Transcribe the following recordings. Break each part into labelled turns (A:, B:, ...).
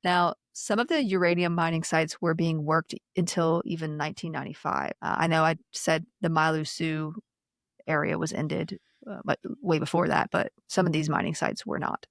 A: Now, some of the uranium mining sites were being worked until even 1995. I know I said the Milu area was ended but way before that, but some of these mining sites were not.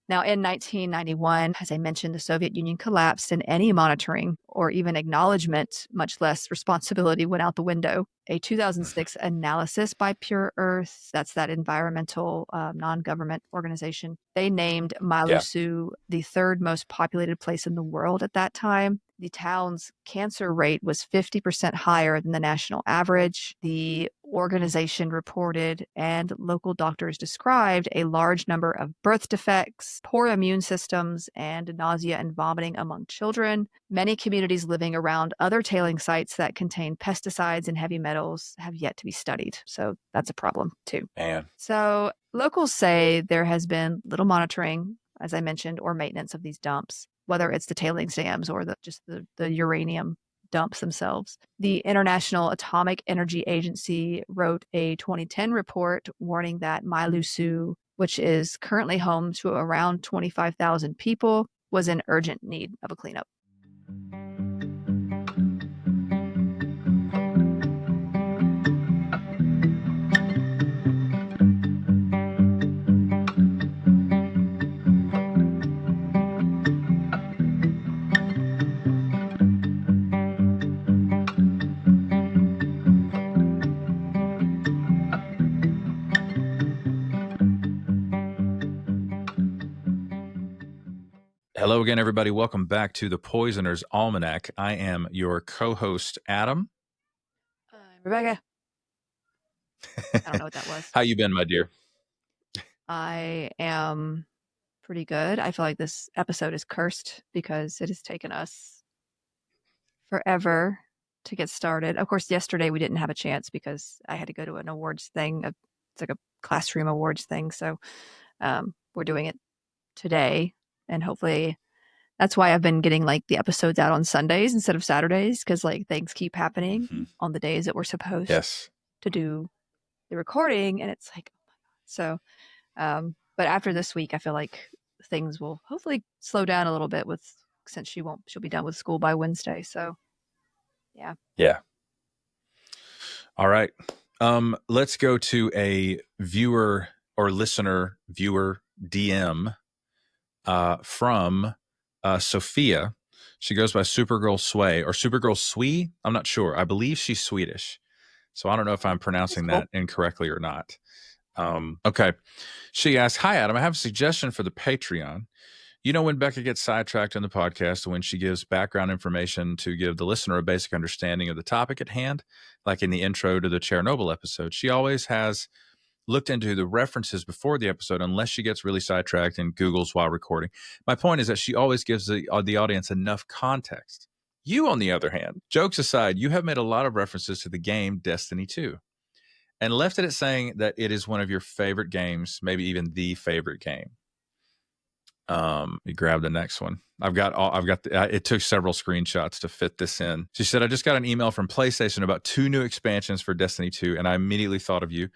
A: Now, in 1991, as I mentioned, the Soviet Union collapsed and any monitoring or even acknowledgement, much less responsibility, went out the window. A 2006 analysis by Pure Earth, that's that environmental non-government organization, they named Milusu the third most populated place in the world at that time. The town's cancer rate was 50% higher than the national average. The organization reported and local doctors described a large number of birth defects, poor immune systems, and nausea and vomiting among children. Many communities living around other tailing sites that contain pesticides and heavy metals have yet to be studied. So that's a problem too.
B: Man.
A: So locals say there has been little monitoring, as I mentioned, or maintenance of these dumps, whether it's the tailings dams or the uranium dumps themselves. The International Atomic Energy Agency wrote a 2010 report warning that Milusu, which is currently home to around 25,000 people, was in urgent need of a cleanup.
B: Hello again, everybody. Welcome back to the Poisoner's Almanac. I am your co-host, Adam.
A: I'm Rebecca. I don't know what that was.
B: How you been, my dear?
A: I am pretty good. I feel like this episode is cursed because it has taken us forever to get started. Of course, yesterday we didn't have a chance because I had to go to an awards thing. It's like a classroom awards thing. So we're doing it today. And hopefully that's why I've been getting like the episodes out on Sundays instead of Saturdays, because like things keep happening on the days that we're supposed to do the recording. And it's like, oh my God. So, but after this week, I feel like things will hopefully slow down a little bit since she'll be done with school by Wednesday. So yeah.
B: Yeah. All right. Let's go to a viewer DM from Sophia. She goes by Supergirl Sway or Supergirl Swee. I'm not sure. I believe she's Swedish. So I don't know if I'm pronouncing that incorrectly or not. Okay. She asks, "Hi, Adam. I have a suggestion for the Patreon. You know, when Becca gets sidetracked in the podcast, when she gives background information to give the listener a basic understanding of the topic at hand, like in the intro to the Chernobyl episode, she always has looked into the references before the episode unless she gets really sidetracked and Googles while recording. My point is that she always gives the audience enough context. You, on the other hand, jokes aside, you have made a lot of references to the game Destiny 2 and left it at saying that it is one of your favorite games, maybe even the favorite game." You grab the next one. It took several screenshots to fit this in. She said, "I just got an email from PlayStation about 2 new expansions for Destiny 2, and I immediately thought of you.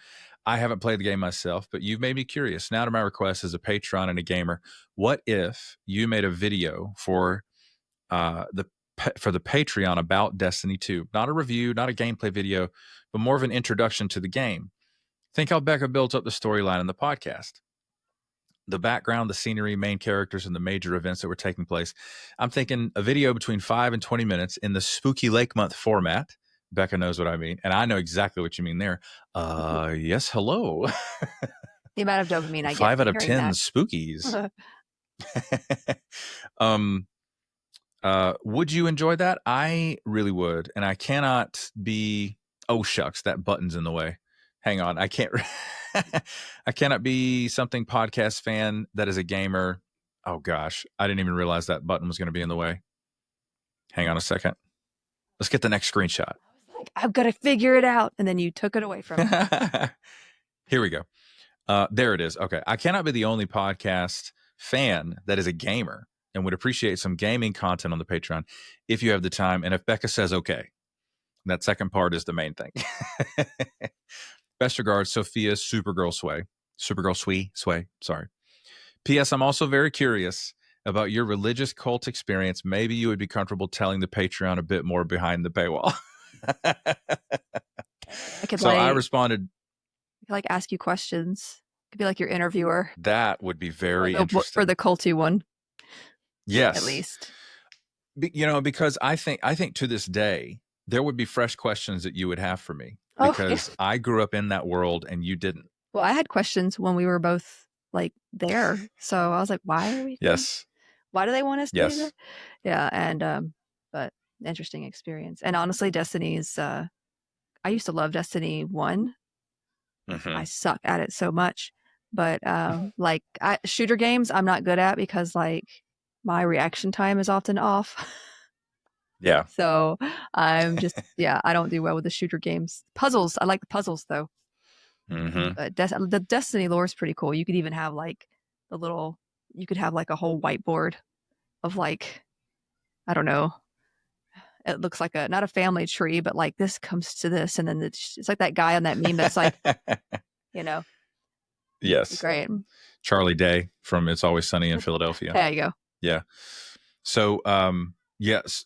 B: I haven't played the game myself, but you've made me curious. Now to my request as a patron and a gamer, what if you made a video for the Patreon about Destiny 2? Not a review, not a gameplay video, but more of an introduction to the game. Think how Becca built up the storyline in the podcast. The background, the scenery, main characters, and the major events that were taking place. I'm thinking a video between 5 and 20 minutes in the Spooky Lake Month format." Becca knows what I mean, and I know exactly what you mean there. Yes, hello.
A: The amount of dopamine I get.
B: 5 out of 10 spookies. Would you enjoy that? I really would, and I cannot be. Oh shucks, that button's in the way. Hang on, I can't. I cannot be something podcast fan that is a gamer. Oh gosh, I didn't even realize that button was going to be in the way. Hang on a second. Let's get the next screenshot.
A: I've got to figure it out. And then you took it away from me.
B: Here we go. There it is. Okay. I cannot be the only podcast fan that is a gamer and would appreciate some gaming content on the Patreon if you have the time. And if Becca says, okay, that second part is the main thing. Best regards, Sophia Supergirl Sway. Sorry. P.S. I'm also very curious about your religious cult experience, maybe you would be comfortable telling the Patreon a bit more behind the paywall.
A: I could
B: So I responded,
A: ask you questions. Could be like your interviewer.
B: that would be very
A: for
B: interesting.
A: the culty one.
B: Yes.
A: At least.
B: Because I think to this day, there would be fresh questions that you would have for me because I grew up in that world and you didn't.
A: Well, I had questions when we were both like there. So I was like, why are we
B: Yes.
A: Why do they want us to do
B: Yes.
A: that? Yeah. And, but interesting experience. And honestly, Destiny's, I used to love Destiny 1. I suck at it so much. But like shooter games, I'm not good at because like my reaction time is often off.
B: Yeah.
A: So I'm just, I don't do well with the shooter games. Puzzles, I like the puzzles though. But the Destiny lore is pretty cool. You could even have like you could have like a whole whiteboard of like, I don't know. It looks like not a family tree, but like this comes to this. And then it's like that guy on that meme that's like,
B: Yes.
A: Great.
B: Charlie Day from It's Always Sunny in Philadelphia.
A: There you go.
B: Yeah. So, yes,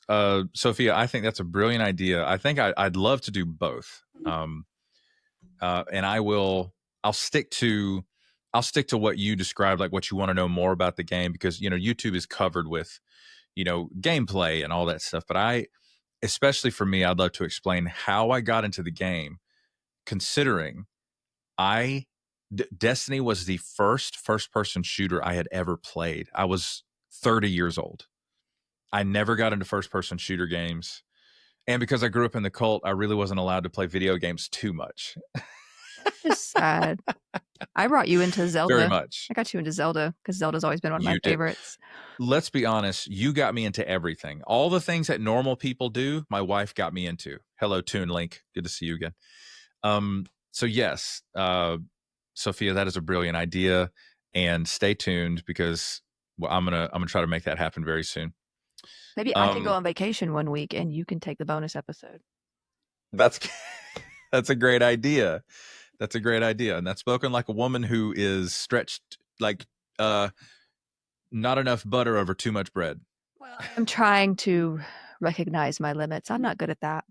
B: Sophia, I think that's a brilliant idea. I think I'd love to do both. And I'll stick to what you described, like what you want to know more about the game, because, YouTube is covered with, gameplay and all that stuff. But especially for me, I'd love to explain how I got into the game, considering Destiny was the first-person shooter I had ever played. I was 30 years old. I never got into first-person shooter games. And because I grew up in the cult, I really wasn't allowed to play video games too much.
A: That's just sad. I brought you into Zelda.
B: Very much.
A: I got you into Zelda because Zelda's always been one of my favorites.
B: Let's be honest. You got me into everything. All the things that normal people do, my wife got me into. Hello, Toon Link. Good to see you again. So yes, Sophia, that is a brilliant idea. And stay tuned because I'm gonna try to make that happen very soon.
A: Maybe I can go on vacation one week and you can take the bonus episode.
B: That's a great idea. That's a great idea. And that's spoken like a woman who is stretched like not enough butter over too much bread.
A: Well, I'm trying to recognize my limits. I'm not good at that.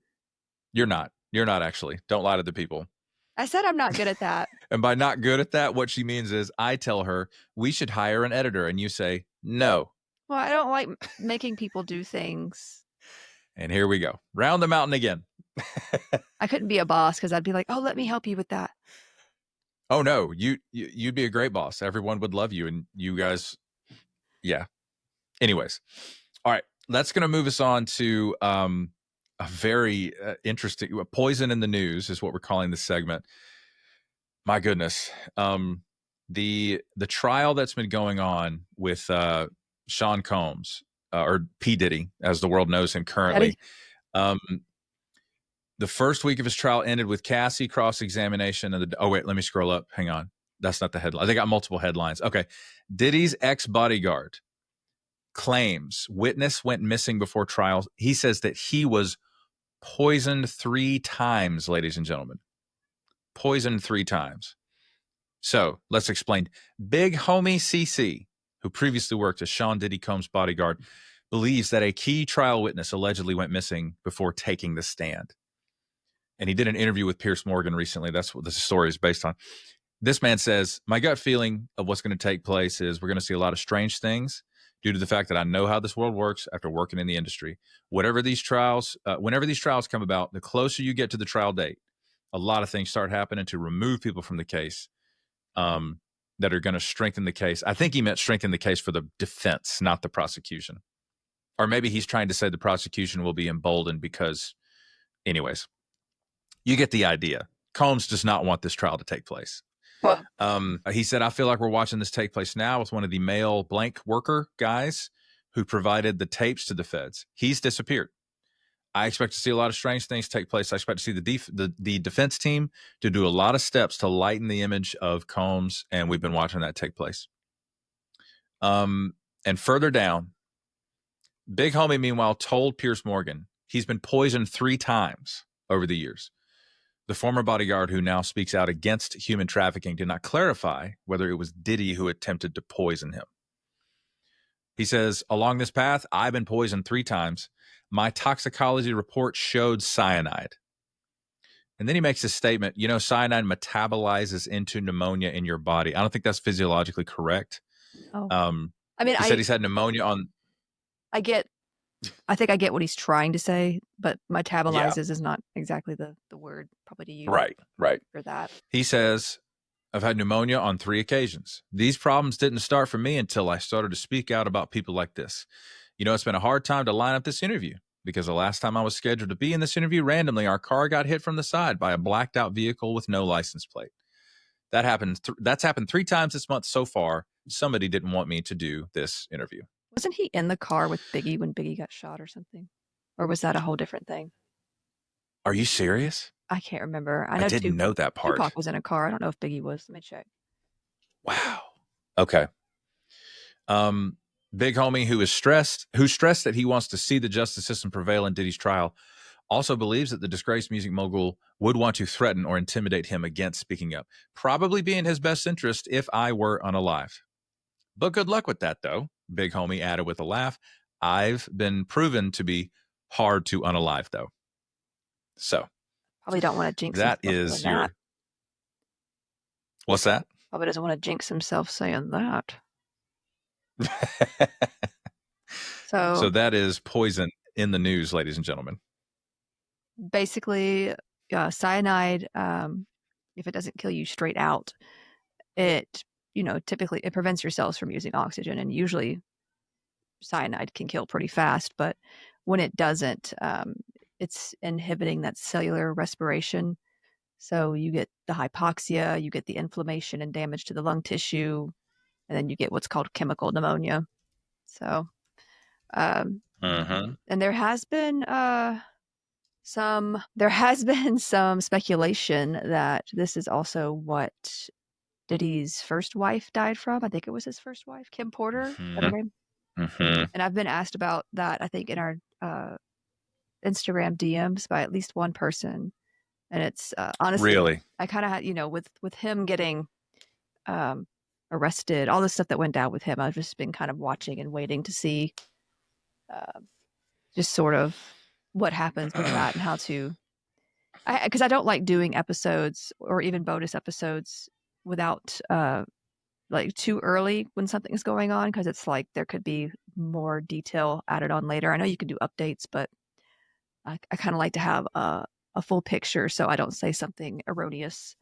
B: You're not. You're not actually. Don't lie to the people.
A: I said I'm not good at that.
B: And by not good at that, what she means is I tell her we should hire an editor and you say no.
A: Well, I don't like making people do things.
B: And here we go. Round the mountain again.
A: I couldn't be a boss because I'd be like, oh, let me help you with that.
B: Oh, no. You'd be a great boss. Everyone would love you. And you guys, yeah. Anyways. All right. That's going to move us on to a very interesting poison in the news is what we're calling this segment. My goodness. The trial that's been going on with Sean Combs, or P. Diddy, as the world knows him currently. The first week of his trial ended with Cassie cross-examination. Wait, let me scroll up. Hang on. That's not the headline. They got multiple headlines. Okay. Diddy's ex-bodyguard claims witness went missing before trial. He says that he was poisoned 3 times, ladies and gentlemen. Poisoned 3 times. So let's explain. Big homie CC, who previously worked as Sean Diddy Combs' bodyguard, believes that a key trial witness allegedly went missing before taking the stand. And he did an interview with Piers Morgan recently. That's what this story is based on. This man says, my gut feeling of what's going to take place is we're going to see a lot of strange things due to the fact that I know how this world works after working in the industry. Whenever these trials come about, the closer you get to the trial date, a lot of things start happening to remove people from the case that are going to strengthen the case. I think he meant strengthen the case for the defense, not the prosecution. Or maybe he's trying to say the prosecution will be emboldened because, anyways, you get the idea. Combs does not want this trial to take place.
A: Well,
B: he said, I feel like we're watching this take place now with one of the male blank worker guys who provided the tapes to the feds. He's disappeared. I expect to see a lot of strange things take place. I expect to see the defense team to do a lot of steps to lighten the image of Combs, and we've been watching that take place. And further down, Big Homie, meanwhile, told Piers Morgan he's been poisoned 3 times over the years. The former bodyguard, who now speaks out against human trafficking, did not clarify whether it was Diddy who attempted to poison him. He says, along this path, I've been poisoned 3 times. My toxicology report showed cyanide. And then he makes this statement, cyanide metabolizes into pneumonia in your body. I don't think that's physiologically correct.
A: Oh, I mean,
B: He said he's had pneumonia on.
A: I think I get what he's trying to say, but
B: Yeah.
A: metabolizes is not exactly the word probably to use
B: Right.
A: for that.
B: He says, I've had pneumonia on 3 occasions. These problems didn't start for me until I started to speak out about people like this. It's been a hard time to line up this interview because the last time I was scheduled to be in this interview, randomly, our car got hit from the side by a blacked out vehicle with no license plate. That happened. That's happened 3 times this month so far. Somebody didn't want me to do this interview.
A: Wasn't he in the car with Biggie when Biggie got shot or something? Or was that a whole different thing?
B: Are you serious?
A: I can't remember. I know
B: didn't know that part.
A: Tupac was in a car. I don't know if Biggie was. Let me check.
B: Wow. Okay. Big homie who stressed that he wants to see the justice system prevail in Diddy's trial, also believes that the disgraced music mogul would want to threaten or intimidate him against speaking up. Probably be in his best interest if I were unalive. But good luck with that, though, Big homie added with a laugh. I've been proven to be hard to unalive, though. So
A: probably don't want to jinx
B: that
A: himself
B: is
A: doing
B: your.
A: that.
B: What's that?
A: Probably doesn't want to jinx himself saying that.
B: So that is poison in the news, ladies and gentlemen.
A: Basically, cyanide, if it doesn't kill you straight out, it, typically it prevents your cells from using oxygen, and usually cyanide can kill pretty fast, but when it doesn't, it's inhibiting that cellular respiration. So you get the hypoxia, you get the inflammation and damage to the lung tissue, and then you get what's called chemical pneumonia. So, and there has been some speculation that this is also what Diddy's first wife died from. I think it was his first wife, Kim Porter. Is that her name? And I've been asked about that, I think, in our Instagram DMs by at least one person. And it's honestly,
B: really,
A: I kind of had, with him getting arrested, all the stuff that went down with him, I've just been kind of watching and waiting to see just sort of what happens with that and how to, because I don't like doing episodes or even bonus episodes without like too early when something's going on, because it's like there could be more detail added on later. I know you can do updates, but I kind of like to have a full picture so I don't say something erroneous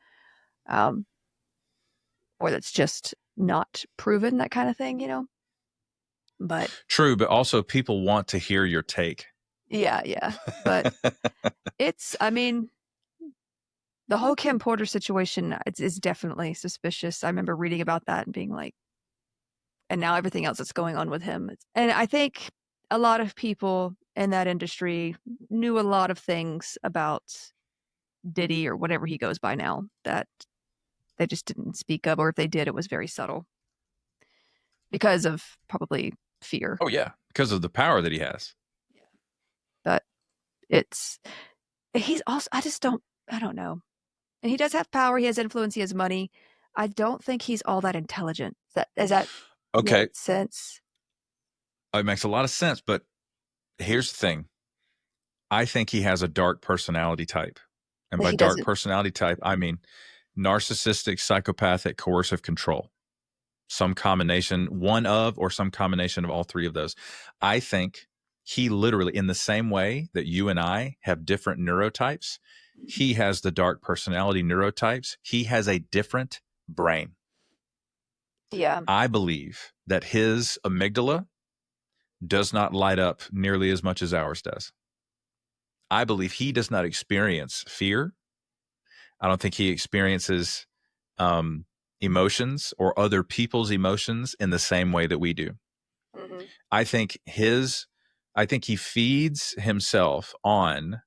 A: or that's just not proven, that kind of thing, But
B: true, but also people want to hear your take.
A: Yeah. But I mean, the whole Kim Porter situation is definitely suspicious. I remember reading about that and being like, and now everything else that's going on with him. And I think a lot of people in that industry knew a lot of things about Diddy or whatever he goes by now that they just didn't speak of, or if they did, it was very subtle because of probably fear.
B: Oh yeah, because of the power that he has.
A: Yeah. But he's also, I don't know. And he does have power. He has influence. He has money. I don't think he's all that intelligent. Does that
B: okay
A: make sense?
B: It makes a lot of sense, but here's the thing. I think he has a dark personality type. And by dark personality type, I mean narcissistic, psychopathic, coercive control. Some combination, one of, or some combination of all 3 of those. I think he literally, in the same way that you and I have different neurotypes, he has the dark personality neurotypes. He has a different brain.
A: Yeah.
B: I believe that his amygdala does not light up nearly as much as ours does. I believe he does not experience fear. I don't think he experiences emotions or other people's emotions in the same way that we do. Mm-hmm. I think he feeds himself on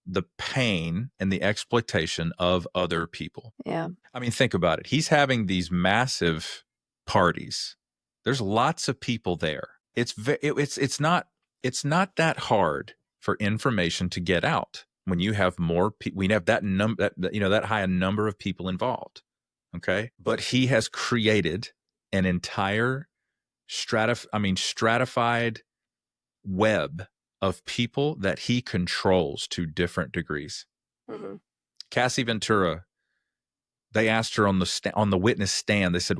B: the pain and the exploitation of other people.
A: Yeah.
B: I mean, think about it. He's having these massive parties. There's lots of people there. It's not that hard for information to get out when you have more people. We have that high a number of people involved. Okay. But he has created an entire stratified web of people that he controls to different degrees.
A: Mm-hmm.
B: Cassie Ventura, they asked her on the witness stand, they said,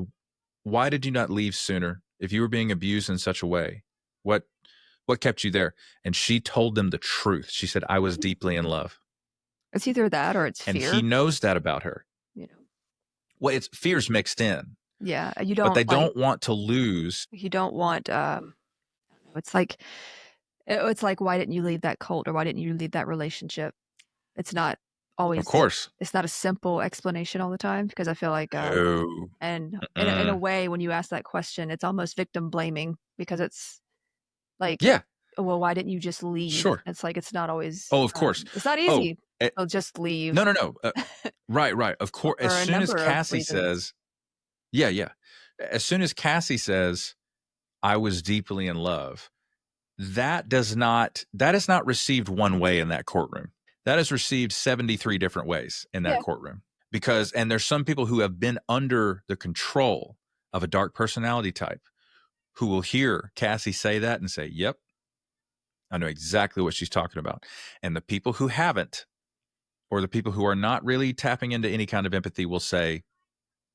B: why did you not leave sooner? If you were being abused in such a way, what kept you there? And she told them the truth. She said, I was deeply in love.
A: It's either that or it's
B: And
A: fear.
B: he knows that about her.
A: You know.
B: Well, it's fear's mixed in.
A: Yeah,
B: But they don't want to lose.
A: You don't want. It's like, why didn't you leave that cult, or why didn't you leave that relationship? It's not always.
B: Of course,
A: it's not a simple explanation all the time, because I feel like,
B: no.
A: and in a way, when you ask that question, it's almost victim blaming, because it's like,
B: yeah,
A: well, why didn't you just leave?
B: Sure.
A: It's like, it's not always.
B: Oh, of course.
A: It's not easy. They'll just leave.
B: No. Right. Of course. As soon as Cassie says, yeah. As soon as Cassie says, I was deeply in love, that is not received one way in that courtroom. That is received 73 different ways in that courtroom. And there's some people who have been under the control of a dark personality type who will hear Cassie say that and say, yep, I know exactly what she's talking about. And the people who haven't, or the people who are not really tapping into any kind of empathy, will say,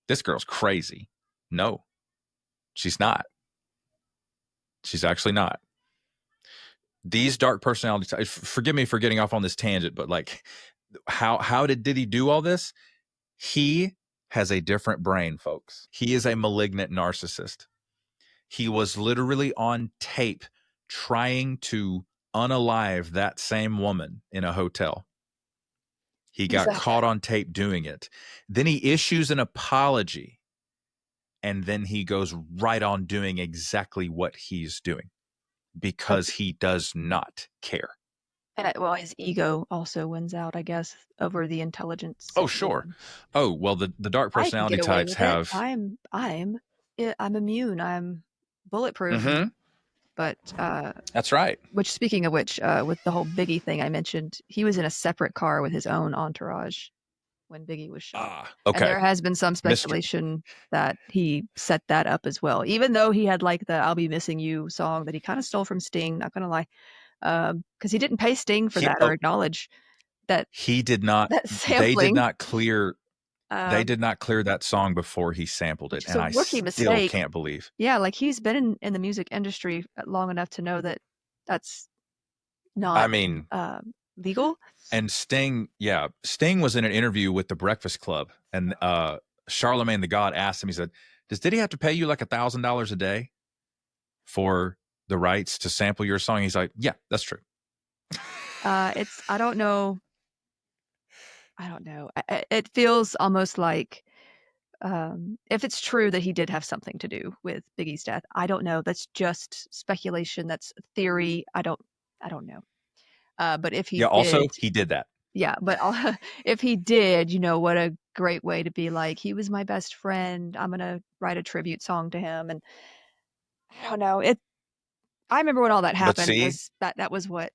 B: this girl's crazy. No, she's not. She's actually not. These dark personality types, forgive me for getting off on this tangent, but like, how did he do all this? He has a different brain, folks. He is a malignant narcissist. He was literally on tape trying to unalive that same woman in a hotel. He got caught on tape doing it. Then he issues an apology, and then he goes right on doing exactly what he's doing, because he does not care. And
A: his ego also wins out, I guess, over the intelligence.
B: Oh, sure. Oh, well, the dark personality types have.
A: I'm immune. I'm bulletproof.
B: Mm-hmm.
A: But
B: that's right.
A: Which, speaking of which, with the whole Biggie thing I mentioned, he was in a separate car with his own entourage when Biggie was shot.
B: Okay.
A: And there has been some speculation that he set that up as well, even though he had like the "I'll Be Missing You" song that he kind of stole from Sting. Not gonna lie, because he didn't pay Sting for that or acknowledge that
B: he did not.
A: That sampling.
B: They did not clear. They did not clear that song before he sampled it, and I still can't believe.
A: Yeah, like he's been in the music industry long enough to know that that's not.
B: I mean,
A: legal.
B: And Sting was in an interview with the Breakfast Club, and Charlemagne the God asked him. He said, "Does Diddy have to pay you like $1,000 a day for the rights to sample your song?" He's like, "Yeah, that's true."
A: I don't know. It feels almost like, if it's true that he did have something to do with Biggie's death, I don't know. That's just speculation. That's theory. I don't know. But if he did,
B: also he did that.
A: Yeah, but if he did, what a great way to be like, he was my best friend. I'm gonna write a tribute song to him, and I don't know. I remember when all that happened. That was what.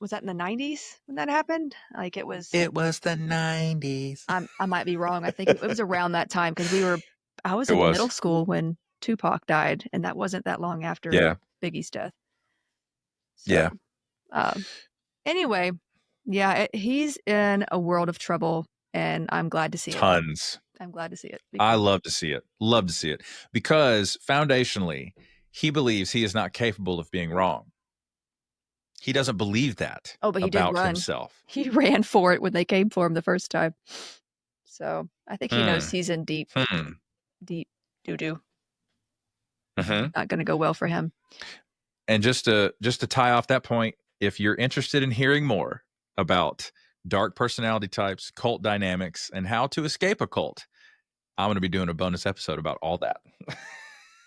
A: Was that in the 90s when that happened? Like it was the
B: 90s.
A: I might be wrong. I think it was around that time, because I was in middle school when Tupac died, and that wasn't that long after Biggie's death. So, anyway, he's in a world of trouble, and I'm glad to see
B: Tons.
A: I'm glad to see it.
B: I love to see it. Love to see it. Because foundationally, he believes he is not capable of being wrong. He doesn't believe that
A: but he
B: about
A: did run.
B: himself.
A: He ran for it when they came for him the first time. So I think he knows he's in deep doo-doo. Not going to go well for him.
B: And just to tie off that point, if you're interested in hearing more about dark personality types, cult dynamics, and how to escape a cult, I'm going to be doing a bonus episode about all that.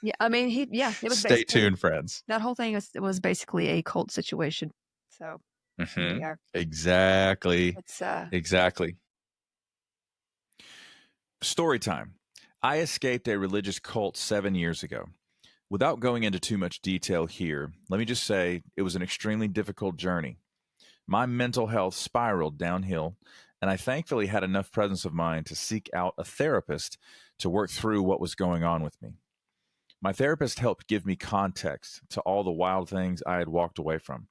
A: Yeah, I mean, it was.
B: Stay tuned, friends.
A: That whole thing was basically a cult situation. So we are.
B: Exactly. Exactly. Story time. I escaped a religious cult 7 years ago. Without going into too much detail here, let me just say it was an extremely difficult journey. My mental health spiraled downhill, and I thankfully had enough presence of mind to seek out a therapist to work through what was going on with me.
C: My therapist helped give me context to all the wild things I had walked away from.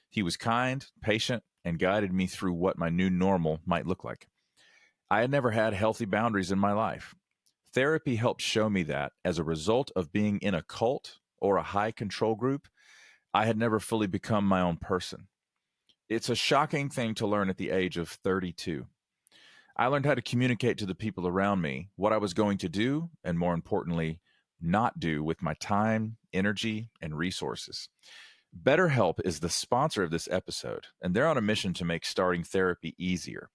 C: He was kind, patient, and guided me through what my new normal might look like. I had never had healthy boundaries in my life. Therapy helped show me that as a result of being in a cult or a high control group, I had never fully become my own person. It's a shocking thing to learn at the age of 32. I learned how to communicate to the people around me what I was going to do, and more importantly, not do with my time, energy, and resources. BetterHelp is the sponsor of this episode, and they're on a mission to make starting therapy easier.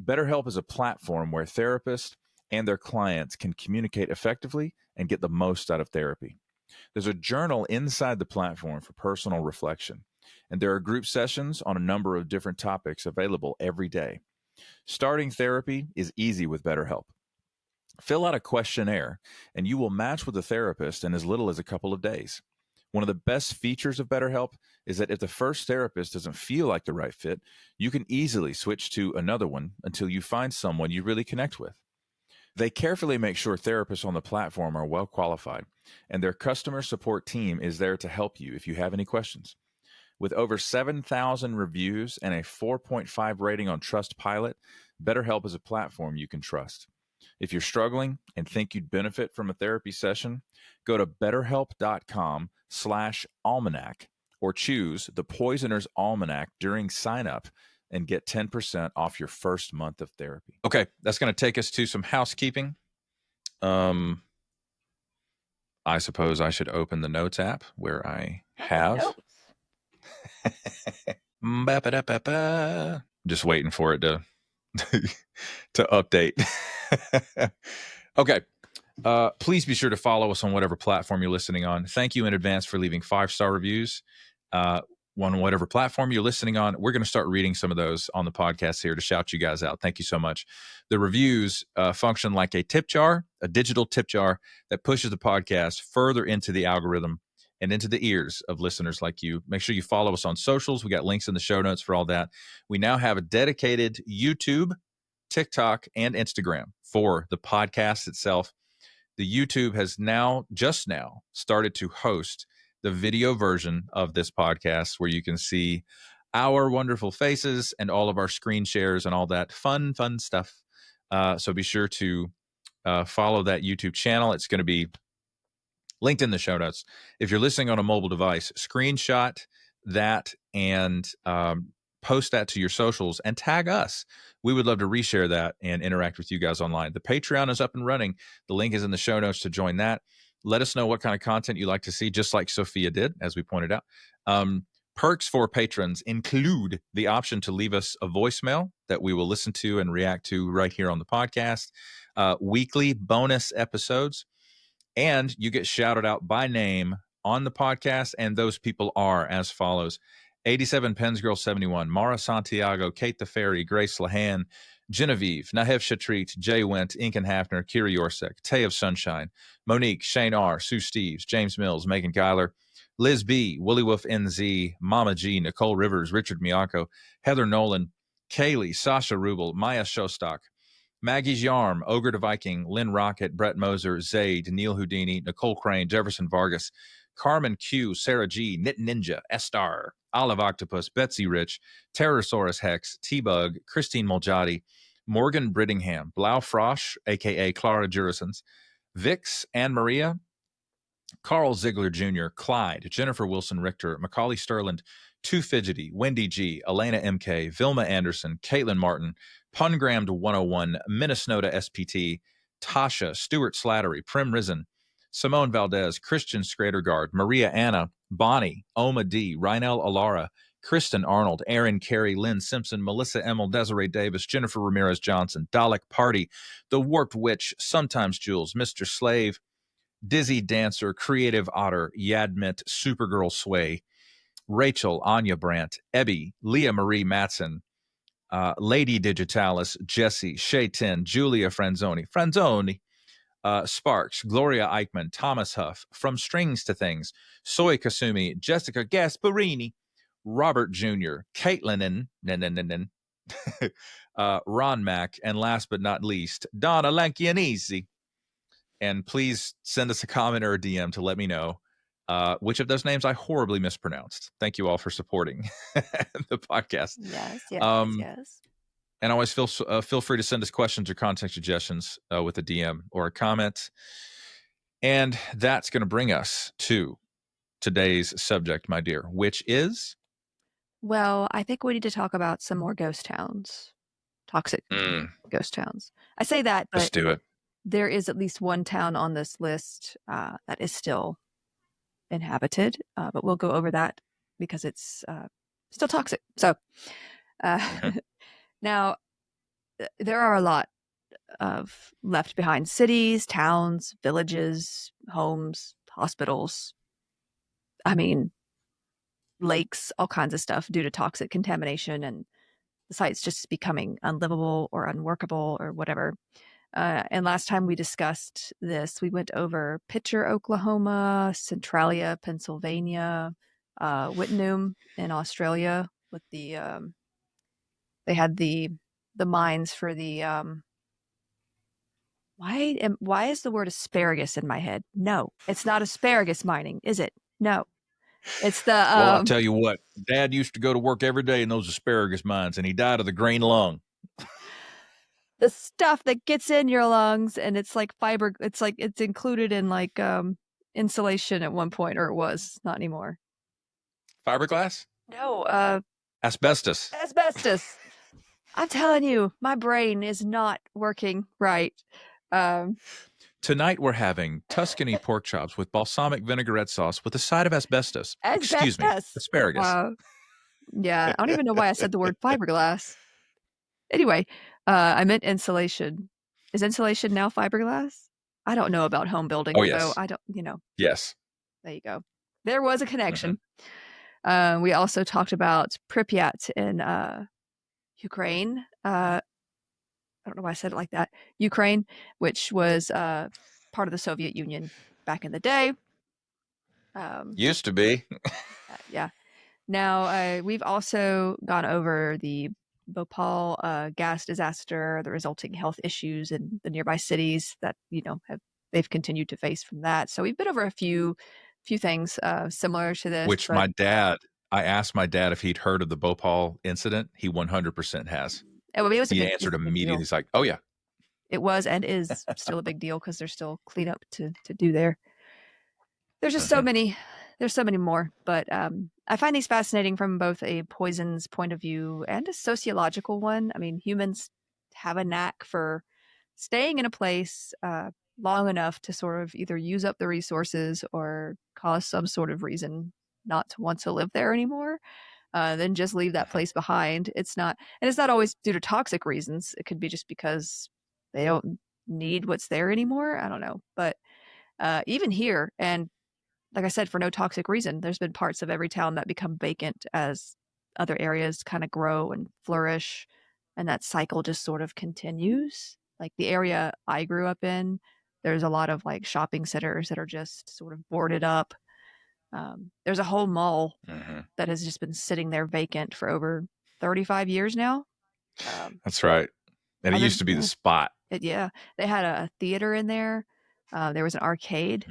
C: BetterHelp is a platform where therapists and their clients can communicate effectively and get the most out of therapy. There's a journal inside the platform for personal reflection, and there are group sessions on a number of different topics available every day. Starting therapy is easy with BetterHelp. Fill out a questionnaire, and you will match with a therapist in as little as a couple of days. One of the best features of BetterHelp is that if the first therapist doesn't feel like the right fit, you can easily switch to another one until you find someone you really connect with. They carefully make sure therapists on the platform are well qualified, and their customer support team is there to help you if you have any questions. With over 7,000 reviews and a 4.5 rating on Trustpilot, BetterHelp is a platform you can trust. If you're struggling and think you'd benefit from a therapy session, go to betterhelp.com/almanac or choose the Poisoner's Almanac during sign up and get 10% off your first month of therapy.
B: Okay, that's going to take us to some housekeeping. I suppose I should open the Notes app where I have. Just waiting for it to to update. Okay. Please be sure to follow us on whatever platform you're listening on. Thank you in advance for leaving 5-star reviews. On whatever platform you're listening on, we're going to start reading some of those on the podcast here to shout you guys out. Thank you so much. The reviews function like a tip jar, a digital tip jar that pushes the podcast further into the algorithm and into the ears of listeners like you. Make sure you follow us on socials. We got links in the show notes for all that. We now have a dedicated YouTube, TikTok, and Instagram for the podcast itself. The YouTube has just now started to host the video version of this podcast where you can see our wonderful faces and all of our screen shares and all that fun stuff. So be sure to follow that YouTube channel. It's going to be linked in the show notes. If you're listening on a mobile device, screenshot that and post that to your socials and tag us. We would love to reshare that and interact with you guys online. The Patreon is up and running. The link is in the show notes to join that. Let us know what kind of content you like to see, just like Sophia did, as we pointed out. Perks for patrons include the option to leave us a voicemail that we will listen to and react to right here on the podcast, weekly bonus episodes, and you get shouted out by name on the podcast, and those people are as follows: 87 Pens Girl 71, Mara Santiago, Kate the Fairy, Grace Lahan, Genevieve, Nahev Shatreet, Jay Went, Inken Hafner, Kira Yorsek, Tay of Sunshine, Monique, Shane R., Sue Steves, James Mills, Megan Geiler, Liz B., Willie Wolf NZ, Mama G., Nicole Rivers, Richard Miyako, Heather Nolan, Kaylee, Sasha Rubel, Maya Shostak, Maggie's Yarm, Ogre the Viking, Lynn Rocket, Brett Moser, Zaid, Neil Houdini, Nicole Crane, Jefferson Vargas, Carmen Q, Sarah G, Knit Ninja, Estar, Olive Octopus, Betsy Rich, Terrorsaurus Hex, T-Bug, Christine Moljadi, Morgan Brittingham, Blau Frosch, a.k.a. Clara Jurisons, Vix, Anne Maria, Carl Ziegler Jr., Clyde, Jennifer Wilson Richter, Macaulay Sterland, Too Fidgety, Wendy G., Elena M.K., Vilma Anderson, Caitlin Martin, Pungrammed 101, Minnesota SPT, Tasha, Stuart Slattery, Prim Risen, Simone Valdez, Christian Schradergaard, Maria Anna, Bonnie, Oma D., Rhinel Alara, Kristen Arnold, Aaron Carey, Lynn Simpson, Melissa Emmel, Desiree Davis, Jennifer Ramirez Johnson, Dalek Party, The Warped Witch, Sometimes Jules, Mr. Slave, Dizzy Dancer, Creative Otter, Yadmit, Supergirl Sway, Rachel, Anya Brandt, Ebby, Leah Marie Matson, Lady Digitalis, Jesse, Shay 10, Julia Franzoni, Sparks, Gloria Eichmann, Thomas Huff, From Strings to Things, Soy Kasumi, Jessica Gasparini, Robert Jr., Caitlin, Ron Mack, and last but not least, Donna Lankianese. And please send us a comment or a DM to let me know which of those names I horribly mispronounced. Thank you all for supporting the podcast.
A: Yes, yes, yes.
B: And always feel free to send us questions or content suggestions with a DM or a comment. And that's going to bring us to today's subject, my dear, which is?
A: Well, I think we need to talk about some more ghost towns. Toxic ghost towns. I say that, but
B: let's do it.
A: There is at least one town on this list that is still inhabited, but we'll go over that because it's still toxic. So now there are a lot of left behind cities, towns, villages, homes, hospitals. I mean, lakes, all kinds of stuff due to toxic contamination, and the site's just becoming unlivable or unworkable or whatever. And last time we discussed this, we went over Pitcher, Oklahoma, Centralia, Pennsylvania, Whitnam in Australia with the they had the mines for the why is the word asparagus in my head? No, it's not asparagus mining, is it? No. It's the
B: well, I'll tell you what, Dad used to go to work every day in those asparagus mines and he died of the green lung.
A: The stuff that gets in your lungs, and it's like fiber, it's like it's included in like insulation at one point, or it was, not anymore.
B: Fiberglass?
A: No,
B: asbestos.
A: I'm telling you, my brain is not working right.
B: Tonight we're having Tuscany pork chops with balsamic vinaigrette sauce with a side of asbestos. Excuse me, asparagus.
A: Yeah, I don't even know why I said the word fiberglass. Anyway, I meant insulation. Is insulation now fiberglass? I don't know about home building.
B: Oh, yes.
A: So I don't,
B: Yes.
A: There you go. There was a connection. We also talked about Pripyat in Ukraine. I don't know why I said it like that. Ukraine, which was part of the Soviet Union back in the day.
B: Used to be.
A: Yeah. Now, we've also gone over the Bhopal gas disaster, the resulting health issues in the nearby cities that, they've continued to face from that. So we've been over a few things similar to this.
B: Which I asked my dad if he'd heard of the Bhopal incident. He 100% has. He answered immediately. He's like, oh, yeah.
A: It was and is still a big deal because there's still cleanup to do there. There's just so many. There's so many more, but I find these fascinating from both a poisons point of view and a sociological one. I mean, humans have a knack for staying in a place long enough to sort of either use up the resources or cause some sort of reason not to want to live there anymore. Then just leave that place behind. It's not always due to toxic reasons. It could be just because they don't need what's there anymore. I don't know, but even here, and like I said, for no toxic reason, there's been parts of every town that become vacant as other areas kind of grow and flourish. And that cycle just sort of continues. Like the area I grew up in, there's a lot of like shopping centers that are just sort of boarded up. There's a whole mall that has just been sitting there vacant for over 35 years now.
B: That's right. And it used to be the spot.
A: They had a theater in there. There was an arcade.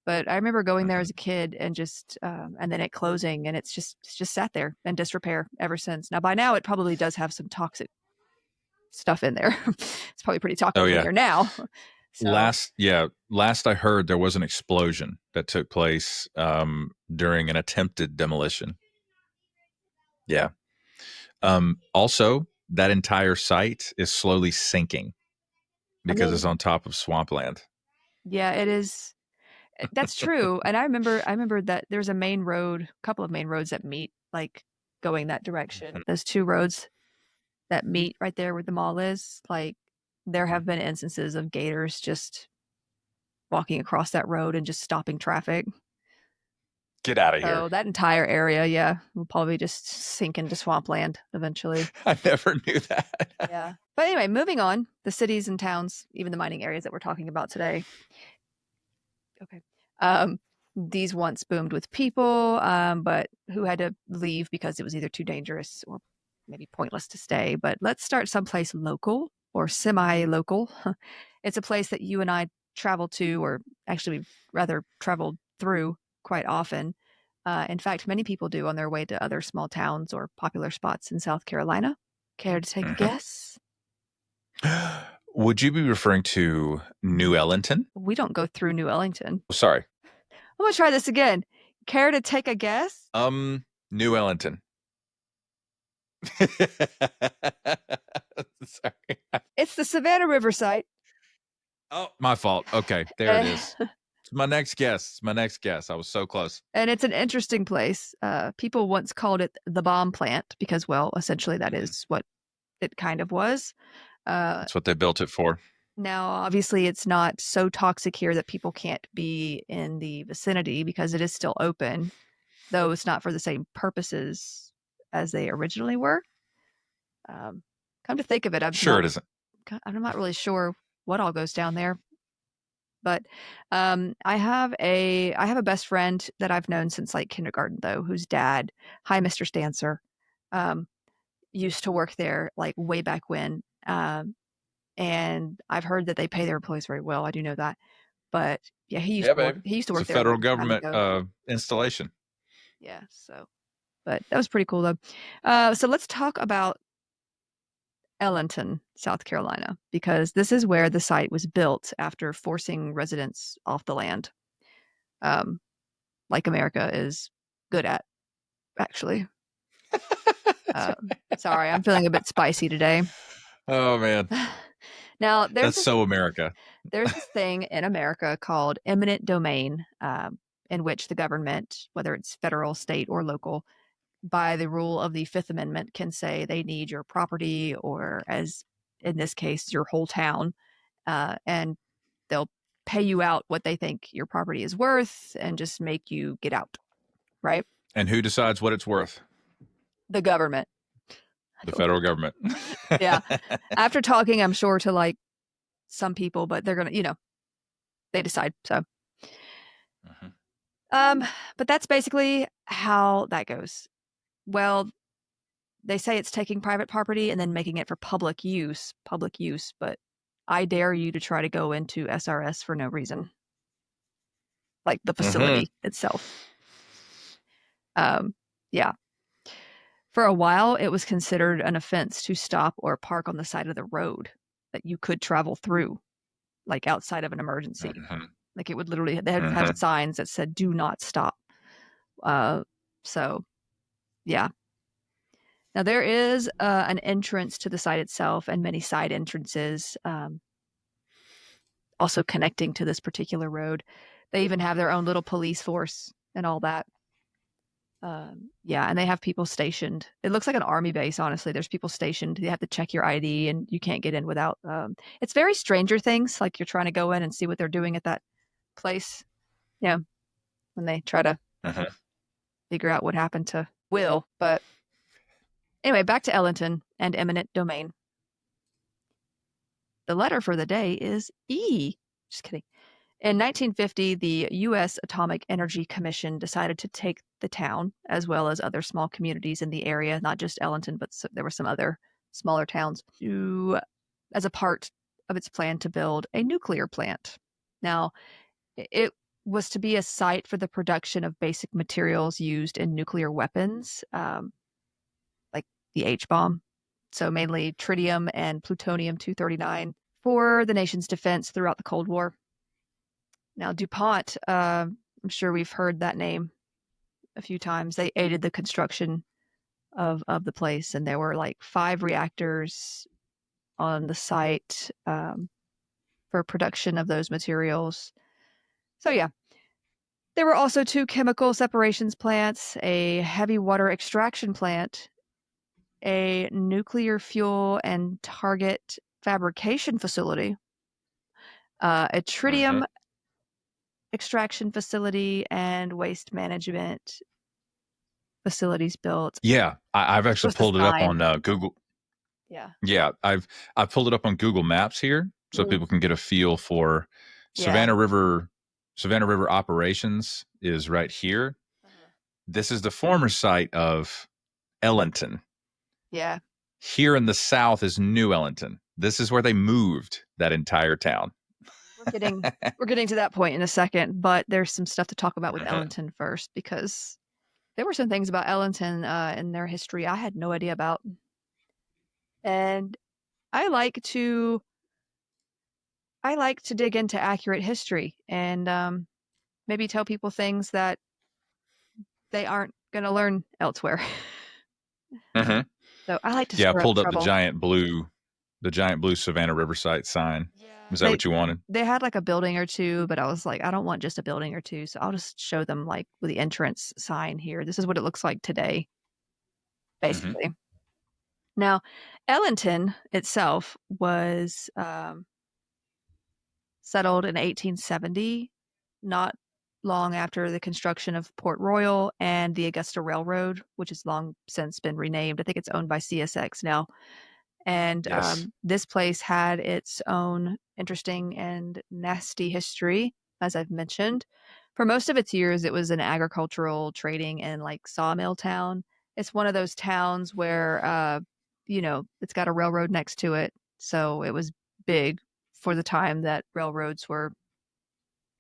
A: But I remember going there as a kid and just, and then it closing, and it's just sat there in disrepair ever since. Now, by now, it probably does have some toxic stuff in there. It's probably pretty toxic in there now. So.
B: Last I heard, there was an explosion that took place during an attempted demolition. Yeah. Also, that entire site is slowly sinking because it's on top of swampland.
A: Yeah, it is. That's true. And I remember that there's a couple of main roads that meet, like going that direction. Those two roads that meet right there where the mall is, like there have been instances of gators just walking across that road and just stopping traffic.
B: Get out of here.
A: So that entire area, will probably just sink into swampland eventually.
B: I never knew that.
A: Yeah. But anyway, moving on, the cities and towns, even the mining areas that we're talking about today. Okay. These once boomed with people, but who had to leave because it was either too dangerous or maybe pointless to stay. But let's start someplace local or semi-local. It's a place that you and I travel to, or actually we've rather traveled through quite often. In fact, many people do on their way to other small towns or popular spots in South Carolina. Care to take a guess?
B: Would you be referring to New Ellenton?
A: We don't go through New Ellenton.
B: Oh, sorry.
A: I'm going to try this again. Care to take a guess?
B: New Ellenton. Sorry.
A: It's the Savannah River Site.
B: Oh, my fault. Okay, there it is. It's my next guess. I was so close.
A: And it's an interesting place. People once called it the bomb plant because, well, essentially that is what it kind of was.
B: That's what they built it for.
A: Now, obviously, it's not so toxic here that people can't be in the vicinity because it is still open, though it's not for the same purposes as they originally were. Come to think of it,
B: it isn't.
A: I'm not really sure what all goes down there. But I have a best friend that I've known since like kindergarten, though, whose dad, hi, Mr. Stancer, used to work there like way back when. And I've heard that they pay their employees very well. I do know that. But yeah, he used to work there.
B: It's a federal government installation.
A: Yeah. So, but that was pretty cool though. So let's talk about Ellenton, South Carolina, because this is where the site was built after forcing residents off the land, like America is good at, actually. Sorry, I'm feeling a bit spicy today.
B: Oh, man.
A: Now,
B: that's so America.
A: There's this thing in America called eminent domain, in which the government, whether it's federal, state, or local, by the rule of the Fifth Amendment, can say they need your property, or as in this case, your whole town, and they'll pay you out what they think your property is worth and just make you get out, right?
B: And who decides what it's worth?
A: The government.
B: The federal government.
A: Yeah. After talking, I'm sure, to like some people, but they're going to, they decide. So, but that's basically how that goes. Well, they say it's taking private property and then making it for public use, but I dare you to try to go into SRS for no reason. Like the facility itself. Yeah. For a while, it was considered an offense to stop or park on the side of the road that you could travel through, like outside of an emergency. Like it would literally, they had have signs that said, do not stop. So, yeah. Now, there is an entrance to the site itself and many side entrances also connecting to this particular road. They even have their own little police force and all that. Yeah, and they have people stationed. It looks like an army base, honestly. There's people stationed. You have to check your ID, and you can't get in without... it's very Stranger Things, like you're trying to go in and see what they're doing at that place. Yeah, when they try to figure out what happened to Will. But anyway, back to Ellenton and eminent domain. The letter for the day is E. Just kidding. In 1950, the U.S. Atomic Energy Commission decided to take the town, as well as other small communities in the area, not just Ellenton, but there were some other smaller towns, as a part of its plan to build a nuclear plant. Now, it was to be a site for the production of basic materials used in nuclear weapons, like the H-bomb. So mainly tritium and plutonium-239 for the nation's defense throughout the Cold War. Now, DuPont, I'm sure we've heard that name a few times. They aided the construction of the place, and there were like 5 reactors on the site for production of those materials. So, yeah. There were also 2 chemical separations plants, a heavy water extraction plant, a nuclear fuel and target fabrication facility, a tritium extraction facility, and waste management facilities built.
B: Yeah, I've actually pulled it up on Google. Yeah, I've pulled it up on Google Maps here, so people can get a feel for Savannah River. Savannah River operations is right here. This is the former site of Ellenton.
A: Yeah.
B: Here in the south is New Ellenton. This is where they moved that entire town.
A: we're getting to that point in a second, but there's some stuff to talk about with
B: Mhm.
A: Ellenton first, because there were some things about Ellenton in their history I had no idea about. And I like to dig into accurate history and maybe tell people things that they aren't going to learn elsewhere.
B: Mhm.
A: So I like to
B: Yeah, I
A: stir up
B: pulled up the
A: trouble.
B: giant blue Savannah River Site sign. Was that
A: They
B: what you wanted?
A: they had like a building or two, but I was like, I don't want just a building or two, so I'll just show them like with the entrance sign here. This is what it looks like today,
B: Mhm.
A: basically. Now, Ellenton itself was settled in 1870, not long after the construction of Port Royal and the Augusta Railroad, which has long since been renamed. I think it's owned by CSX now. And
B: Yes.
A: this place had its own interesting and nasty history, as I've mentioned. For most of its years, it was an agricultural, trading, and like sawmill town. It's one of those towns where, it's got a railroad next to it. So it was big for the time that railroads were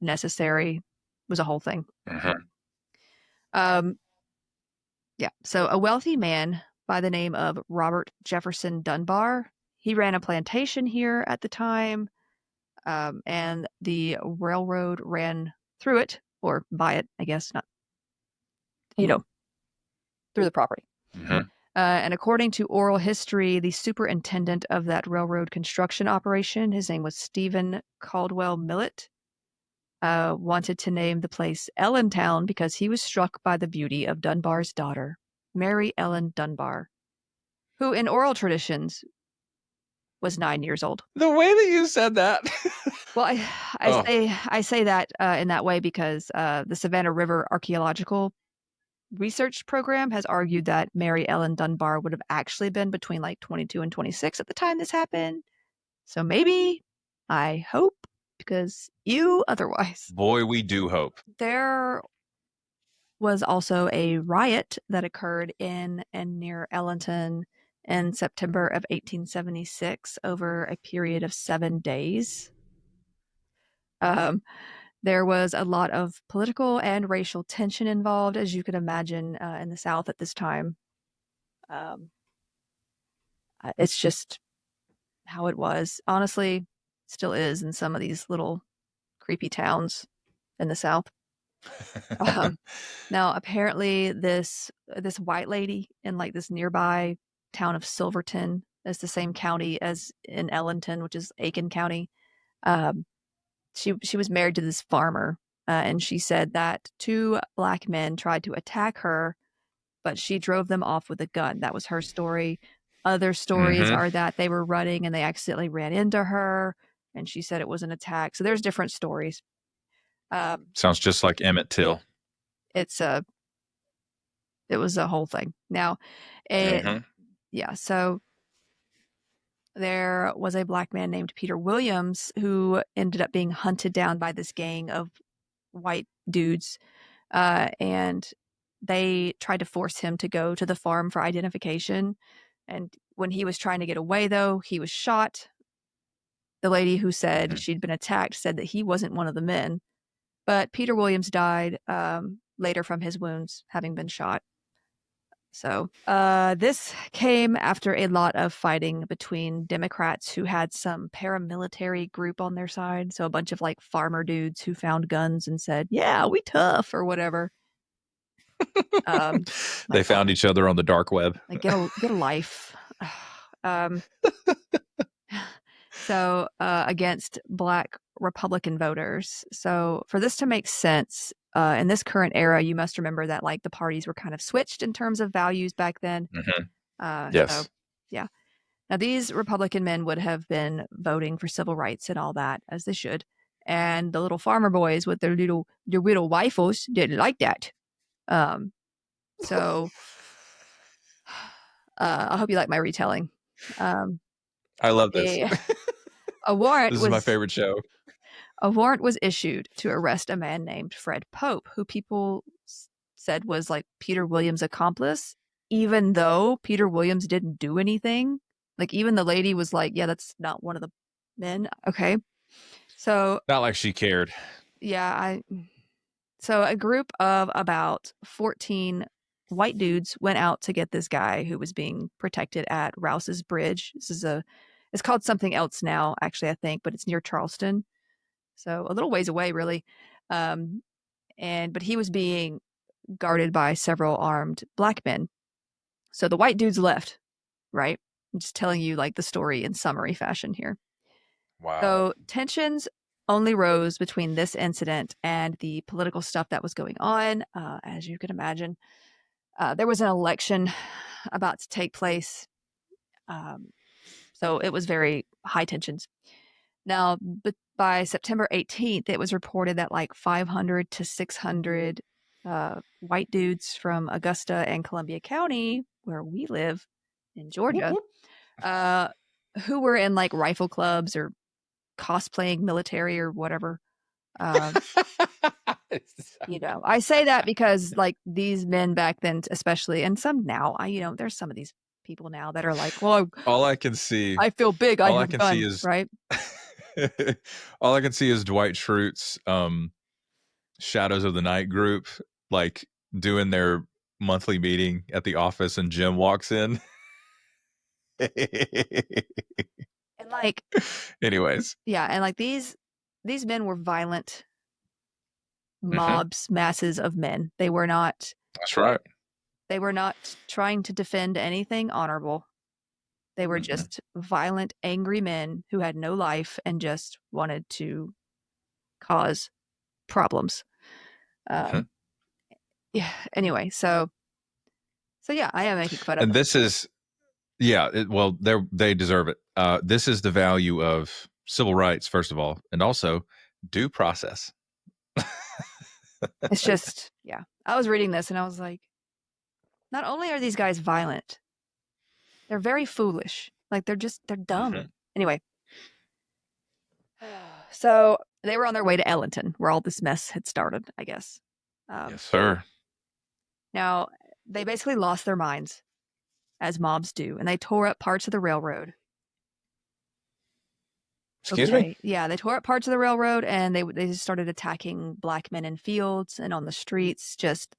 A: necessary. It was a whole thing.
B: Mhm.
A: Um, yeah. So a wealthy man by the name of Robert Jefferson Dunbar, he ran a plantation here at the time, and the railroad ran through it or by it, I guess, not, through the property.
B: Mhm.
A: And according to oral history, the superintendent of that railroad construction operation, his name was Stephen Caldwell Millet, wanted to name the place Ellentown because he was struck by the beauty of Dunbar's daughter, Mary Ellen Dunbar, who in oral traditions was 9 years old.
B: The way that you said that.
A: Well,
B: Oh.
A: I say that in that way because the Savannah River Archaeological Research Program has argued that Mary Ellen Dunbar would have actually been between like 22 and 26 at the time this happened. So maybe, I hope, because otherwise.
B: Boy, we do hope.
A: There was also a riot that occurred in and near Ellenton in September of 1876 over a period of 7 days. There was a lot of political and racial tension involved, as you could imagine, in the South at this time. Um, it's just how it was. Honestly, still is in some of these little creepy towns in the South. Now, apparently, this white lady in like this nearby town of Silverton is the same county as in Ellenton, which is Aiken County. Um, she was married to this farmer, and she said that 2 black men tried to attack her, but she drove them off with a gun. That was her story. Other stories
B: Mhm.
A: are that they were running and they accidentally ran into her, and she said it was an attack. So there's different stories.
B: Sounds just like Emmett Till.
A: It's a It was a whole thing. Now, it
B: Mhm.
A: yeah. So there was a black man named Peter Williams who ended up being hunted down by this gang of white dudes, and they tried to force him to go to the farm for identification. And when he was trying to get away, though, he was shot. The lady who said
B: Mhm.
A: she'd been attacked said that he wasn't one of the men, but Peter Williams died later from his wounds, having been shot. So this came after a lot of fighting between Democrats who had some paramilitary group on their side. So a bunch of like farmer dudes who found guns and said, "Yeah, we tough" or whatever.
B: They
A: Like,
B: found each other on the dark web.
A: like get a life. um, so against Black Republican voters. So for this to make sense, in this current era, you must remember that like the parties were kind of switched in terms of values back then.
B: Mhm.
A: So
B: Yes.
A: yeah. Now these Republican men would have been voting for civil rights and all that, as they should. And the little farmer boys with their little rifles didn't like that. Um, so I hope you like my retelling.
B: I love this.
A: A, a warrant
B: This is my
A: was
B: favorite show.
A: A warrant was issued to arrest a man named Fred Pope, who people said was like Peter Williams' accomplice, even though Peter Williams didn't do anything. Like, even the lady was like, yeah, that's not one of the men. Okay. So
B: Not like she cared.
A: yeah, so a group of about 14 white dudes went out to get this guy who was being protected at Rouse's Bridge. It's called something else now, actually, I think, but it's near Charleston. So a little ways away, really. But he was being guarded by several armed black men. So the white dudes left, right? I'm just telling you like the story in summary fashion here.
C: Wow.
A: So tensions only rose between this incident and the political stuff that was going on. As you can imagine, there was an election about to take place. So it was very high tensions. Now, but by September 18th, it was reported that like 500 to 600 white dudes from Augusta and Columbia County, where we live in Georgia, who were in like rifle clubs or cosplaying military or whatever. I say that because like these men back then, especially, and some now, there's some of these people now that are like, well,
B: all I can see,
A: I feel big. I
B: all I
A: have
B: can
A: guns,
B: see is
A: right?
B: all I can see is Dwight Schrute's Shadows of the Night group, like doing their monthly meeting at the office, and Jim walks in.
A: And like,
B: anyways,
A: yeah, and like these men were violent
B: Mhm.
A: mobs, masses of men. They were not.
B: That's right.
A: They were not trying to defend anything honorable. They were
B: Mhm.
A: just violent, angry men who had no life and just wanted to cause problems.
B: Mhm.
A: Yeah. Anyway, so yeah, I am making fun of
B: And
A: them.
B: this is, well, they deserve it. This is the value of civil rights, first of all, and also due process.
A: It's just, yeah. I was reading this and I was like, not only are these guys violent, they're very foolish. Like they're dumb.
B: Mhm.
A: Anyway, so they were on their way to Ellenton, where all this mess had started, I guess.
B: Yes, sir.
A: Now, they basically lost their minds, as mobs do, and they tore up parts of the railroad.
B: Excuse me?
A: Yeah, they tore up parts of the railroad, and they just started attacking black men in fields and on the streets, just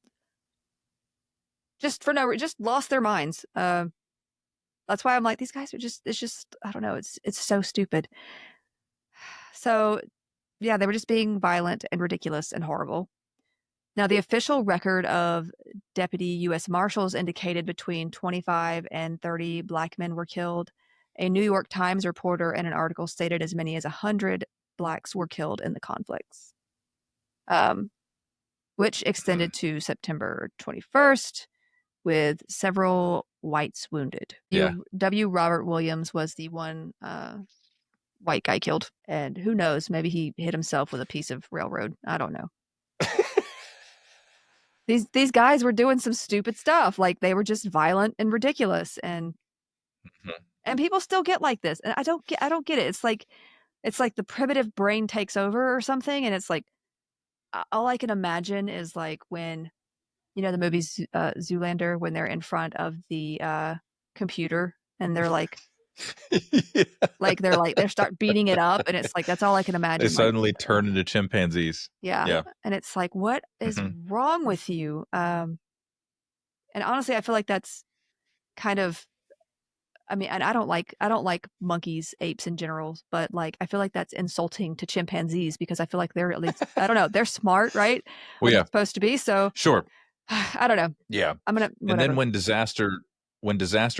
A: for no reason, just lost their minds. That's why I'm like, these guys are it's just, I don't know, it's so stupid. So, yeah, they were just being violent and ridiculous and horrible. Now, the official record of Deputy U.S. Marshals indicated between 25 and 30 black men were killed. A New York Times reporter in an article stated as many as 100 blacks were killed in the conflicts, which extended to September 21st, with several whites wounded.
B: Yeah.
A: W. Robert Williams was the one white guy killed, and who knows, maybe he hit himself with a piece of railroad. I don't know. These guys were doing some stupid stuff. Like they were just violent and ridiculous, and people still get like this. And I don't get it. It's like the primitive brain takes over or something, and it's like all I can imagine is like when the movie Zoolander, when they're in front of the computer and they're like they start beating it up, and it's like that's all I can imagine.
B: They suddenly turn into chimpanzees.
A: Yeah. And it's like, what is wrong with you? And honestly, I feel like that's kind of, I mean, and I don't like monkeys, apes in general, but like I feel like that's insulting to chimpanzees because I feel like they're at least, I don't know, they're smart, right?
B: Well, yeah,
A: they're supposed to be. So
B: sure.
A: I don't know.
B: Yeah.
A: I'm gonna.
B: And then when disaster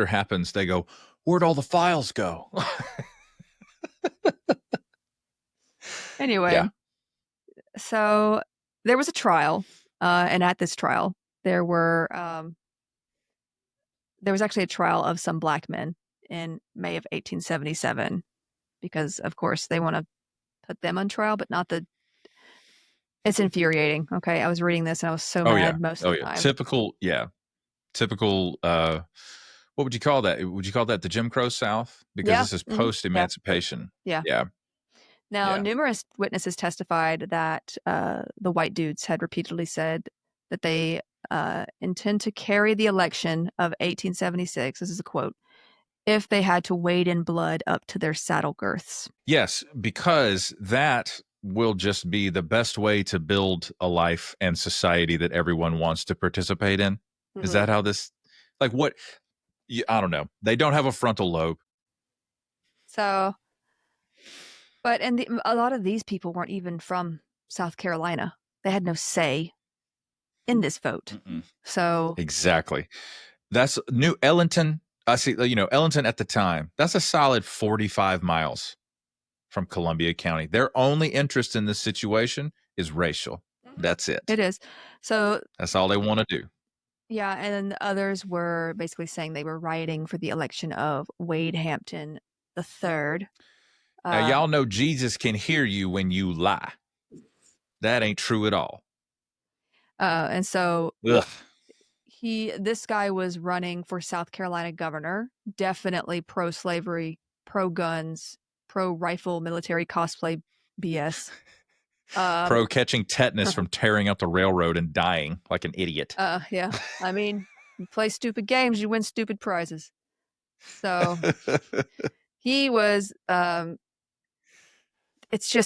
B: happens, they go, "Where'd all the files go?"
A: Anyway, so there was a trial, and at this trial, there was actually a trial of some black men in May of 1877, because of course they want to put them on trial, but not the. It's infuriating. Okay, I was reading this and I was so mad most of the time.
B: Typical. What would you call that? Would you call that the Jim Crow South? Because this is post-emancipation.
A: Yeah. Now, numerous witnesses testified that the white dudes had repeatedly said that they intend to carry the election of 1876. This is a quote. if they had to wade in blood up to their saddle girths.
B: Yes, because that will just be the best way to build a life and society that everyone wants to participate in. Mm-hmm. Is that how this, like what, I don't know. They don't have a frontal lobe.
A: So, but, and a lot of these people weren't even from South Carolina. They had no say in this vote. Mm-mm. So.
B: Exactly. That's New Ellenton. I see, Ellenton at the time, that's a solid 45 miles from Columbia County. Their only interest in this situation is racial. That's it.
A: It is. So
B: that's all they want to do.
A: Yeah, and then the others were basically saying they were rioting for the election of Wade Hampton III.
B: Now, y'all know Jesus can hear you when you lie. That ain't true at all.
A: And so
B: Ugh.
A: This guy was running for South Carolina governor, definitely pro-slavery, pro-guns, pro-rifle military cosplay BS.
B: Pro catching tetanus from tearing up the railroad and dying like an idiot.
A: Yeah. I mean, you play stupid games, you win stupid prizes. So he was, it's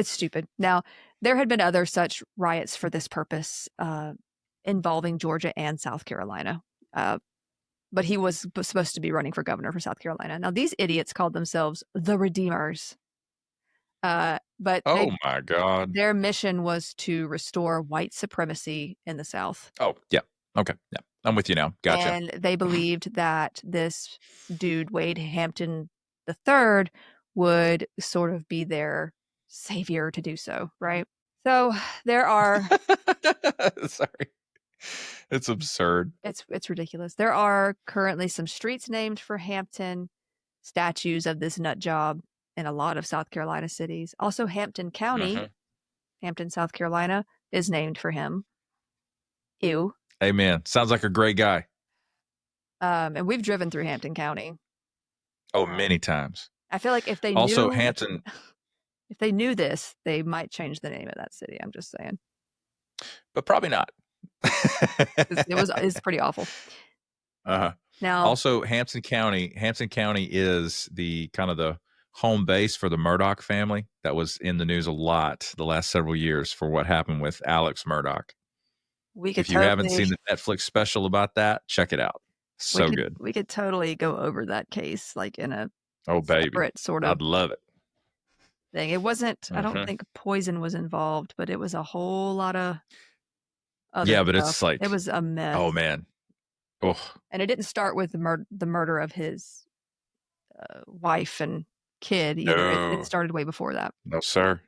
A: stupid. Now, there had been other such riots for this purpose involving Georgia and South Carolina. But he was supposed to be running for governor for South Carolina. Now, these idiots called themselves the Redeemers. But
B: my God,
A: their mission was to restore white supremacy in the South.
B: Oh, yeah. Okay. Yeah. I'm with you now. Gotcha.
A: And they believed that this dude, Wade Hampton III, would sort of be their savior to do so, right? So there are...
B: Sorry. It's absurd.
A: It's ridiculous. There are currently some streets named for Hampton, statues of this nut job in a lot of South Carolina cities. Also, Hampton County, Hampton, South Carolina, is named for him. Ew.
B: Amen. Sounds like a great guy.
A: And we've driven through Hampton County.
B: Oh, many times.
A: I feel like if they
B: also Hampton,
A: if they knew this, they might change the name of that city. I'm just saying.
B: But probably not.
A: It's pretty awful. Now,
B: also Hampton County is the kind of the home base for the Murdaugh family. That was in the news a lot the last several years for what happened with Alex Murdaugh. If you haven't seen the Netflix special about that, check it out. Good.
A: We could totally go over that case, like in a
B: separate
A: sort of.
B: I'd love it.
A: Thing. It wasn't. I don't think poison was involved, but it was a whole lot of.
B: Yeah, but stuff. It's like
A: it was a mess.
B: Oh man. Oh.
A: And it didn't start with the murder of his wife and kid either. No. It started way before that.
B: No, sir.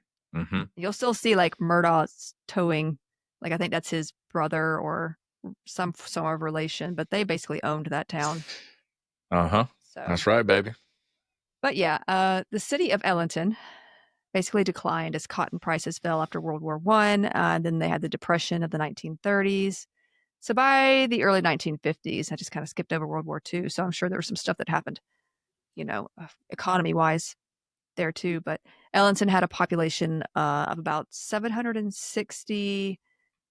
A: You'll still see like Murdaugh's towing, like I think that's his brother or some sort of relation, but they basically owned that town.
B: So. That's right, baby.
A: But yeah, the city of Ellenton basically declined as cotton prices fell after World War I. Then they had the Depression of the 1930s. So by the early 1950s, I just kind of skipped over World War II. So I'm sure there was some stuff that happened, economy-wise there too. But Ellenton had a population of about 760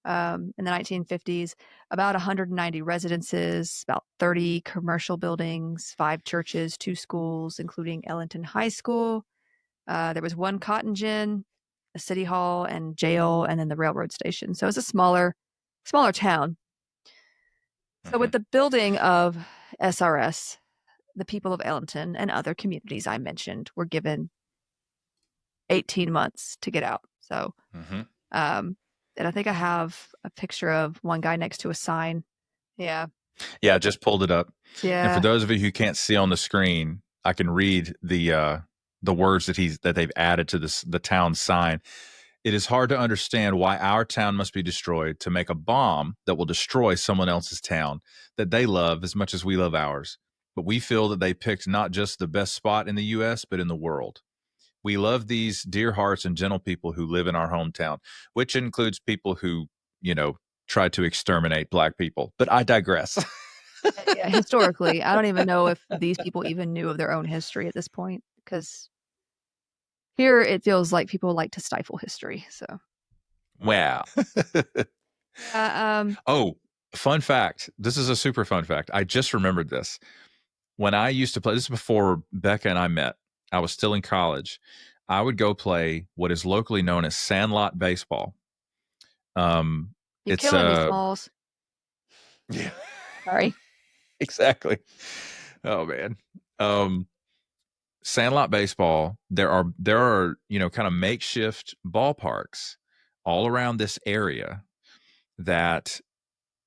A: in the 1950s, about 190 residences, about 30 commercial buildings, 5 churches, 2 schools, including Ellenton High School. There was 1 cotton gin, a city hall and jail, and then the railroad station. So it was a smaller town. So with the building of SRS, the people of Ellenton and other communities I mentioned were given 18 months to get out. So, and I think I have a picture of one guy next to a sign. Yeah.
B: Yeah, I just pulled it up.
A: Yeah.
B: And for those of you who can't see on the screen, I can read the words that they've added to the town sign. It is hard to understand why our town must be destroyed to make a bomb that will destroy someone else's town that they love as much as we love ours. But we feel that they picked not just the best spot in the U.S., but in the world. We love these dear hearts and gentle people who live in our hometown, which includes people who, try to exterminate Black people. But I digress.
A: Yeah, historically, I don't even know if these people even knew of their own history at this point, because here it feels like people like to stifle history. So,
B: wow. Oh, fun fact. This is a super fun fact. I just remembered this. when I used to play, this is before Becca and I met. I was still in college. I would go play what is locally known as sandlot baseball.
A: You're
B: It's
A: killing me, Smalls.
B: Yeah,
A: Sorry.
B: exactly. Oh man. Sandlot baseball, there are, you know, kind of makeshift ballparks all around this area that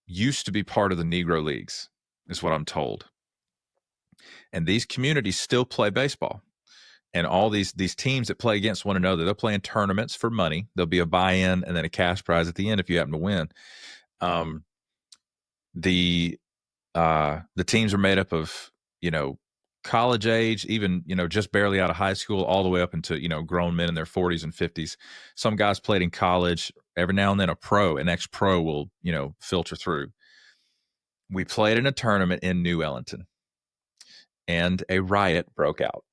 B: used to be part of the Negro Leagues, is what I'm told. And these communities still play baseball. And all these teams that play against one another, they'll play in tournaments for money. There'll be a buy-in and then a cash prize at the end if you happen to win. The teams are made up of, you know, college age, even, you know, just barely out of high school, all the way up into, you know, grown men in their 40s and 50s. Some guys played in college. Every now and then an ex-pro will, you know, filter through. We played in a tournament in New Ellenton, and a riot broke out.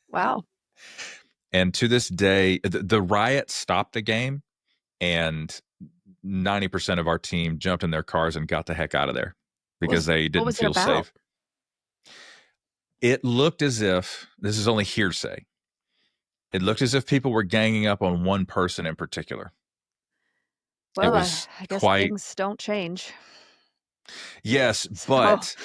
A: Wow.
B: And to this day, the riot stopped the game, and 90% of our team jumped in their cars and got the heck out of there because they didn't feel safe. It looked as if, this is only hearsay, it looked as if people were ganging up on one person in particular.
A: Well, I guess things don't change.
B: Yes, but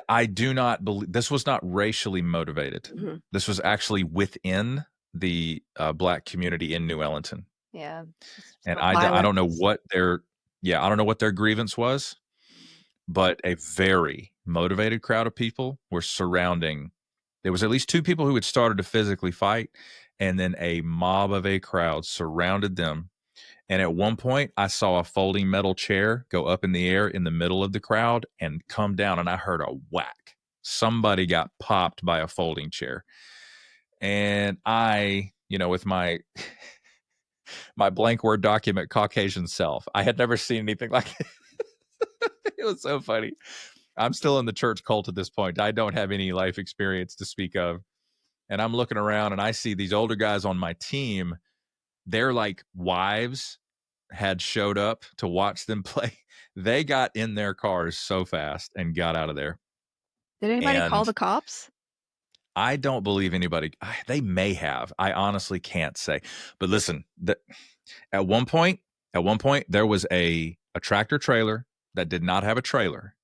B: I do not believe this was not racially motivated. Mm-hmm. This was actually within the Black community in New Ellenton.
A: Yeah.
B: And I don't know what their grievance was, but a very motivated crowd of people were surrounding. There was at least two people who had started to physically fight, and then a mob of a crowd surrounded them. And at one point, I saw a folding metal chair go up in the air in the middle of the crowd and come down, and I heard a whack. Somebody got popped by a folding chair. And I, you know, with my blank Word document Caucasian self, I had never seen anything like it. It was so funny. I'm still in the church cult at this point. I don't have any life experience to speak of. And I'm looking around and I see these older guys on my team. Their like wives had showed up to watch them play. They got in their cars so fast and got out of there.
A: Did anybody call the cops?
B: I don't believe anybody. They may have. I honestly can't say. But listen, at one point, there was a tractor trailer that did not have a trailer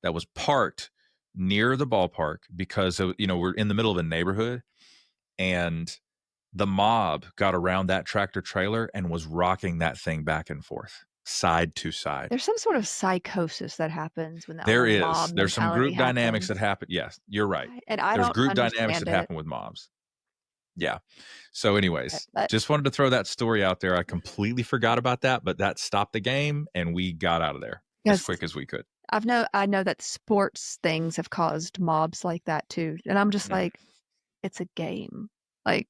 B: that was parked near the ballpark because of, you know, we're in the middle of a neighborhood, and the mob got around that tractor trailer and was rocking that thing back and forth, side to side.
A: There's some sort of psychosis that happens when
B: there's some group dynamics that happen. Yes, you're right.
A: And there's
B: group dynamics that happen with mobs. Yeah. So anyways, just wanted to throw that story out there. I completely forgot about that, but that stopped the game and we got out of there as quick as we could.
A: I know that sports things have caused mobs like that too. And I'm just like, it's a game. Like,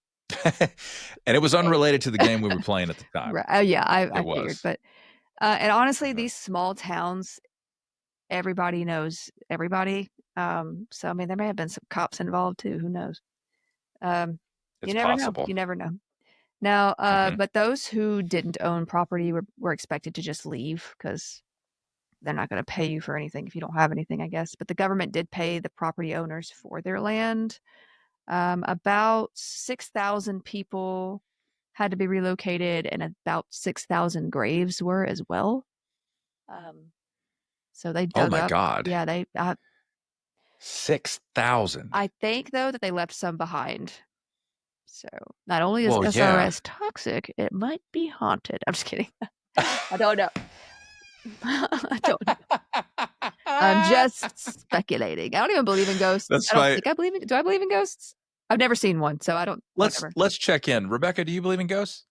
B: and it was unrelated to the game we were playing at the time.
A: Right. Oh yeah, I figured. But and honestly, these small towns, everybody knows everybody. So I mean, there may have been some cops involved too. Who knows? You never know. You never know. Now, but those who didn't own property were expected to just leave because they're not going to pay you for anything if you don't have anything, I guess. But the government did pay the property owners for their land. About 6,000 people had to be relocated, and about 6,000 graves were as well. So they dug up.
B: Oh my God!
A: Yeah, they
B: 6,000.
A: I think though that they left some behind. So not only is SRS toxic, it might be haunted. I'm just kidding. I don't know. I don't know. I'm just speculating. I don't even believe in ghosts.
B: That's
A: right. Do I believe in ghosts? I've never seen one, so I don't.
B: Let's check in. Rebecca, do you believe in ghosts?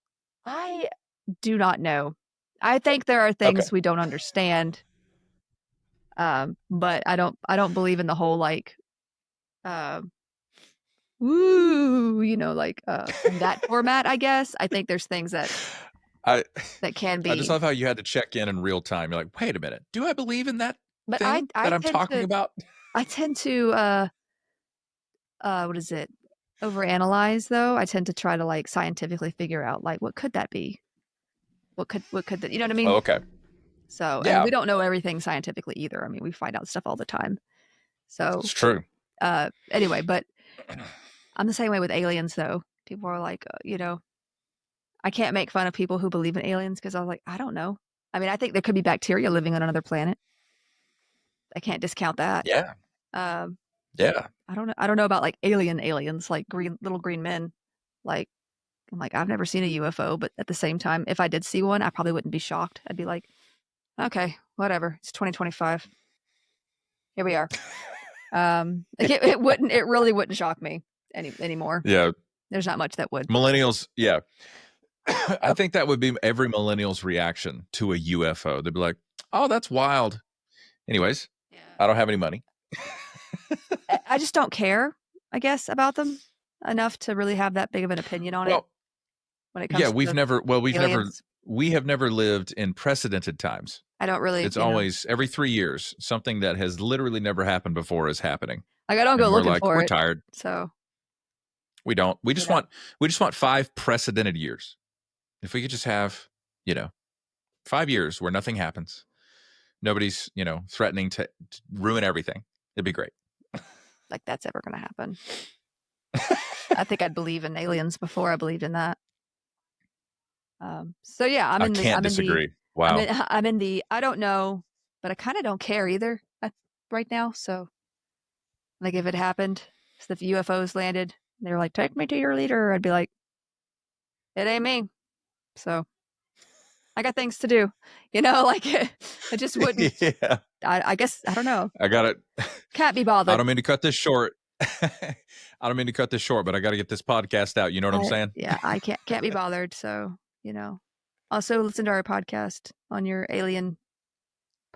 A: I do not know. I think there are things we don't understand. But I don't believe in the whole like woo, you know, like in that format, I guess. I think there's things that can be.
B: I just love how you had to check in real time. You're like, wait a minute, do I believe in that thing that I'm talking about?
A: I tend to what is it? Overanalyze though. I tend to try to like scientifically figure out like what could that be? What could that, you know what I mean?
B: Oh, okay.
A: So and we don't know everything scientifically either. I mean, we find out stuff all the time. So
B: It's true.
A: anyway, but I'm the same way with aliens, though. People are like, I can't make fun of people who believe in aliens because I was like, I don't know. I mean, I think there could be bacteria living on another planet. I can't discount that.
B: Yeah.
A: Um,
B: Yeah.
A: I don't know. I don't know about like aliens, like little green men. Like, I'm like, I've never seen a UFO, but at the same time, if I did see one, I probably wouldn't be shocked. I'd be like, okay, whatever. It's 2025. Here we are. It really wouldn't shock me anymore.
B: Yeah.
A: There's not much that would.
B: Millennials. Yeah. I think that would be every millennial's reaction to a UFO. They'd be like, oh, that's wild. Anyways, I don't have any money.
A: I just don't care, I guess, about them enough to really have that big of an opinion on it. When it comes to
B: we
A: aliens.
B: have never lived in precedented times.
A: I don't really.
B: It's always every 3 years, something that has literally never happened before is happening.
A: Like I don't go looking for
B: we're
A: it.
B: tired.
A: So
B: we don't. We just want 5 precedented years. If we could just have, 5 years where nothing happens, nobody's, threatening to ruin everything, it'd be great.
A: Like that's ever going to happen. I think I'd believe in aliens before I believed in that. So yeah,
B: I can't disagree. Wow.
A: I'm in the I don't know, but I kind of don't care either right now. So, like, if it happened, if the UFOs landed, they were like, "Take me to your leader," I'd be like, "It ain't me." So, I got things to do. Like it just wouldn't.
B: Yeah.
A: I guess I don't know.
B: I got it.
A: Can't be bothered.
B: I don't mean to cut this short. I don't mean to cut this short, but I got to get this podcast out. You know what I'm saying?
A: Yeah, I can't be bothered. So, also listen to our podcast on your alien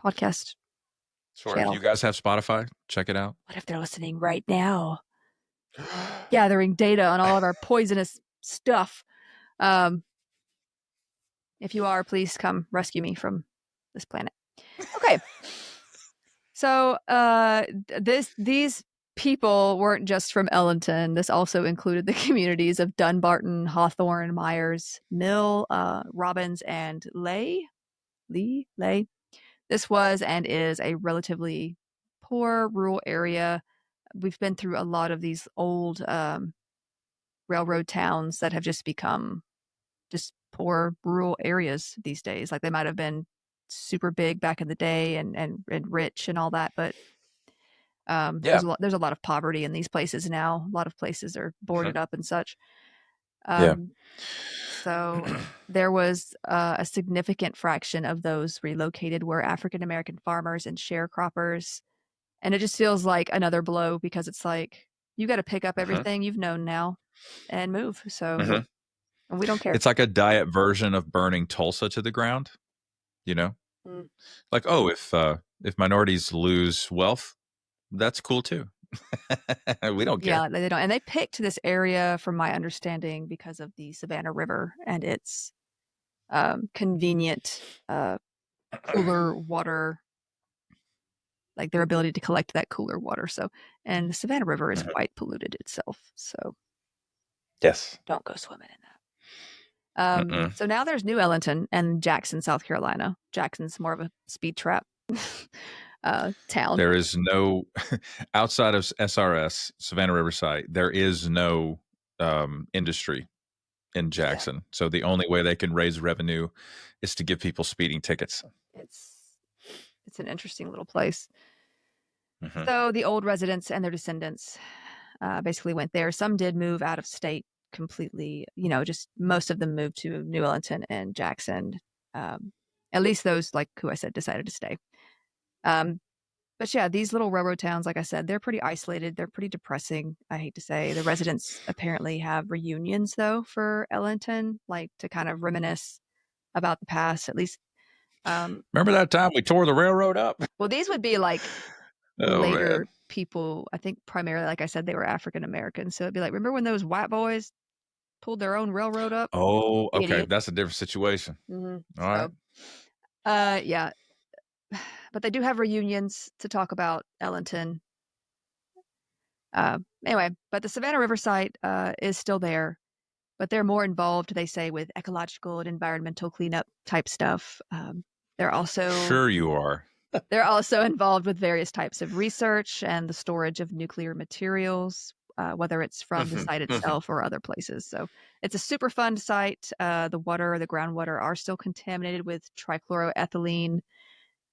A: podcast.
B: Sure.
A: channel.
B: If you guys have Spotify, check it out.
A: What if they're listening right now? Gathering data on all of our poisonous stuff. If you are, please come rescue me from this planet. Okay. So these people weren't just from Ellenton. This also included the communities of Dunbarton, Hawthorne, Myers, Mill, Robbins, and Lay. This was and is a relatively poor rural area. We've been through a lot of these old railroad towns that have just become just poor rural areas these days. Like they might have been super big back in the day and rich and all that, but there's a lot of poverty in these places now. A lot of places are boarded up and such. So there was a significant fraction of those relocated were African American farmers and sharecroppers. And it just feels like another blow because it's like you got to pick up everything you've known now and move. So and we don't care.
B: It's like a diet version of burning Tulsa to the ground. Like, oh, if minorities lose wealth, that's cool too. We don't care.
A: Yeah, they don't. And they picked this area, from my understanding, because of the Savannah River and its convenient cooler water, like their ability to collect that cooler water. So, and the Savannah River is quite polluted itself. So,
B: yes,
A: don't go swimming in that. So now there's New Ellenton and Jackson, South Carolina. Jackson's more of a speed trap town.
B: There is no, outside of SRS, Savannah River Site, there is no industry in Jackson. So the only way they can raise revenue is to give people speeding tickets.
A: It's an interesting little place. So the old residents and their descendants basically went there. Some did move out of state completely, just most of them moved to New Ellenton and Jackson. At least those, like who I said, decided to stay. But yeah, these little railroad towns, like I said, they're pretty isolated. They're pretty depressing, I hate to say. The residents apparently have reunions, though, for Ellenton, like to kind of reminisce about the past, at least.
B: Remember that time we tore the railroad up?
A: Well, these would be like later people. I think primarily, like I said, they were African Americans. So it'd be like, remember when those white boys pulled their own railroad up?
B: Oh, okay.
A: Idiot.
B: That's a different situation.
A: All
B: right.
A: Yeah. But they do have reunions to talk about Ellenton. Anyway, but the Savannah River Site is still there, but they're more involved, they say, with ecological and environmental cleanup type stuff. They're also
B: sure you are.
A: They're also involved with various types of research and the storage of nuclear materials, whether it's from the site itself or other places. So it's a super fun site. The groundwater are still contaminated with trichloroethylene,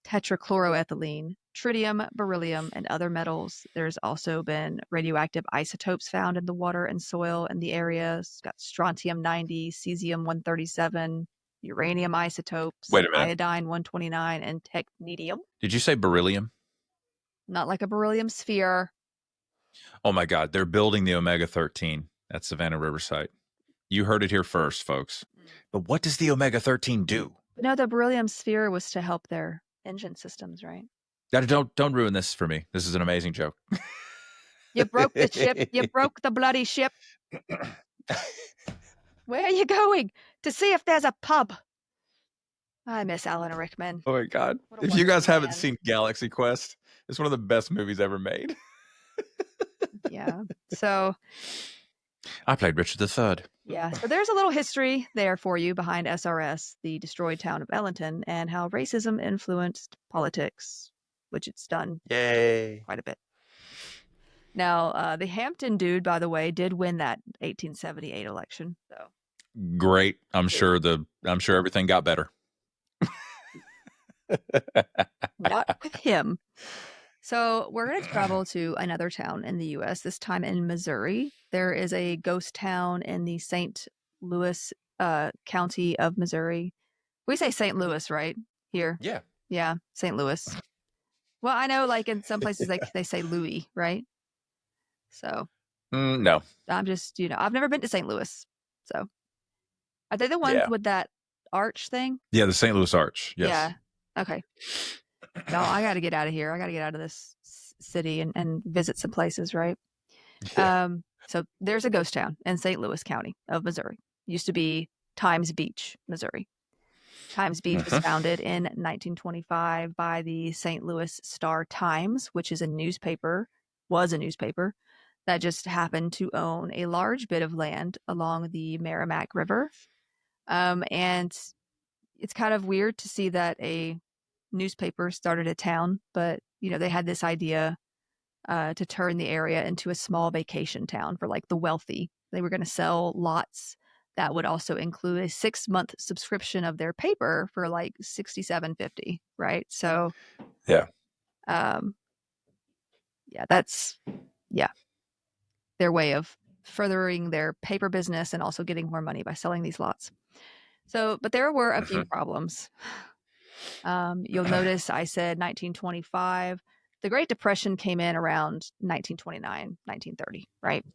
A: tetrachloroethylene, tritium, beryllium, and other metals. There's also been radioactive isotopes found in the water and soil in the area. It's got strontium-90, cesium-137, uranium isotopes,
B: Wait a minute.
A: iodine-129, and technetium.
B: Did you say beryllium?
A: Not like a beryllium sphere.
B: Oh my God, they're building the omega-13 at Savannah River Site. You heard it here first, folks. But what does the omega-13 do?
A: No, the beryllium sphere was to help their engine systems, right?
B: Don't ruin this for me. This is an amazing joke.
A: You broke the ship. You broke the bloody ship. Where are you going? To see if there's a pub. I miss Alan Rickman.
B: Oh my God.
A: What a
B: If you guys
A: wonderful
B: haven't
A: man.
B: seen Galaxy Quest, it's one of the best movies ever made.
A: Yeah. So,
B: I played Richard III.
A: yeah. So there's a little history there for you behind SRS, the destroyed town of Ellenton, and how racism influenced politics, which it's done
B: Yay.
A: quite a bit. Now, the Hampton dude, by the way, did win that 1878 election. So
B: Great. I'm sure everything got better.
A: not with him. So we're going to travel to another town in the U.S., this time in Missouri. There is a ghost town in the St. Louis County of Missouri. We say St. Louis, right? Here.
B: Yeah.
A: Yeah, St. Louis. Well, I know like in some places they say Louis, right? So
B: No.
A: I'm just, I've never been to St. Louis. So are they the ones
B: Yeah.
A: with that arch thing?
B: Yeah, the St. Louis Arch. Yes.
A: Yeah. Okay. No, I got to get out of here. I got to get out of this city and visit some places, right?
B: Yeah.
A: So there's a ghost town in St. Louis County of Missouri. Used to be Times Beach, Missouri. Times Beach was founded in 1925 by the St. Louis Star-Times, which was a newspaper that just happened to own a large bit of land along the Merrimack River. And it's kind of weird to see that a newspaper started a town, but they had this idea to turn the area into a small vacation town for like the wealthy. They were going to sell lots that would also include a 6-month subscription of their paper for like $67.50, right? So
B: Yeah.
A: That's their way of furthering their paper business and also getting more money by selling these lots. So, but there were a few problems. You'll notice I said 1925. The Great Depression came in around 1929, 1930, right?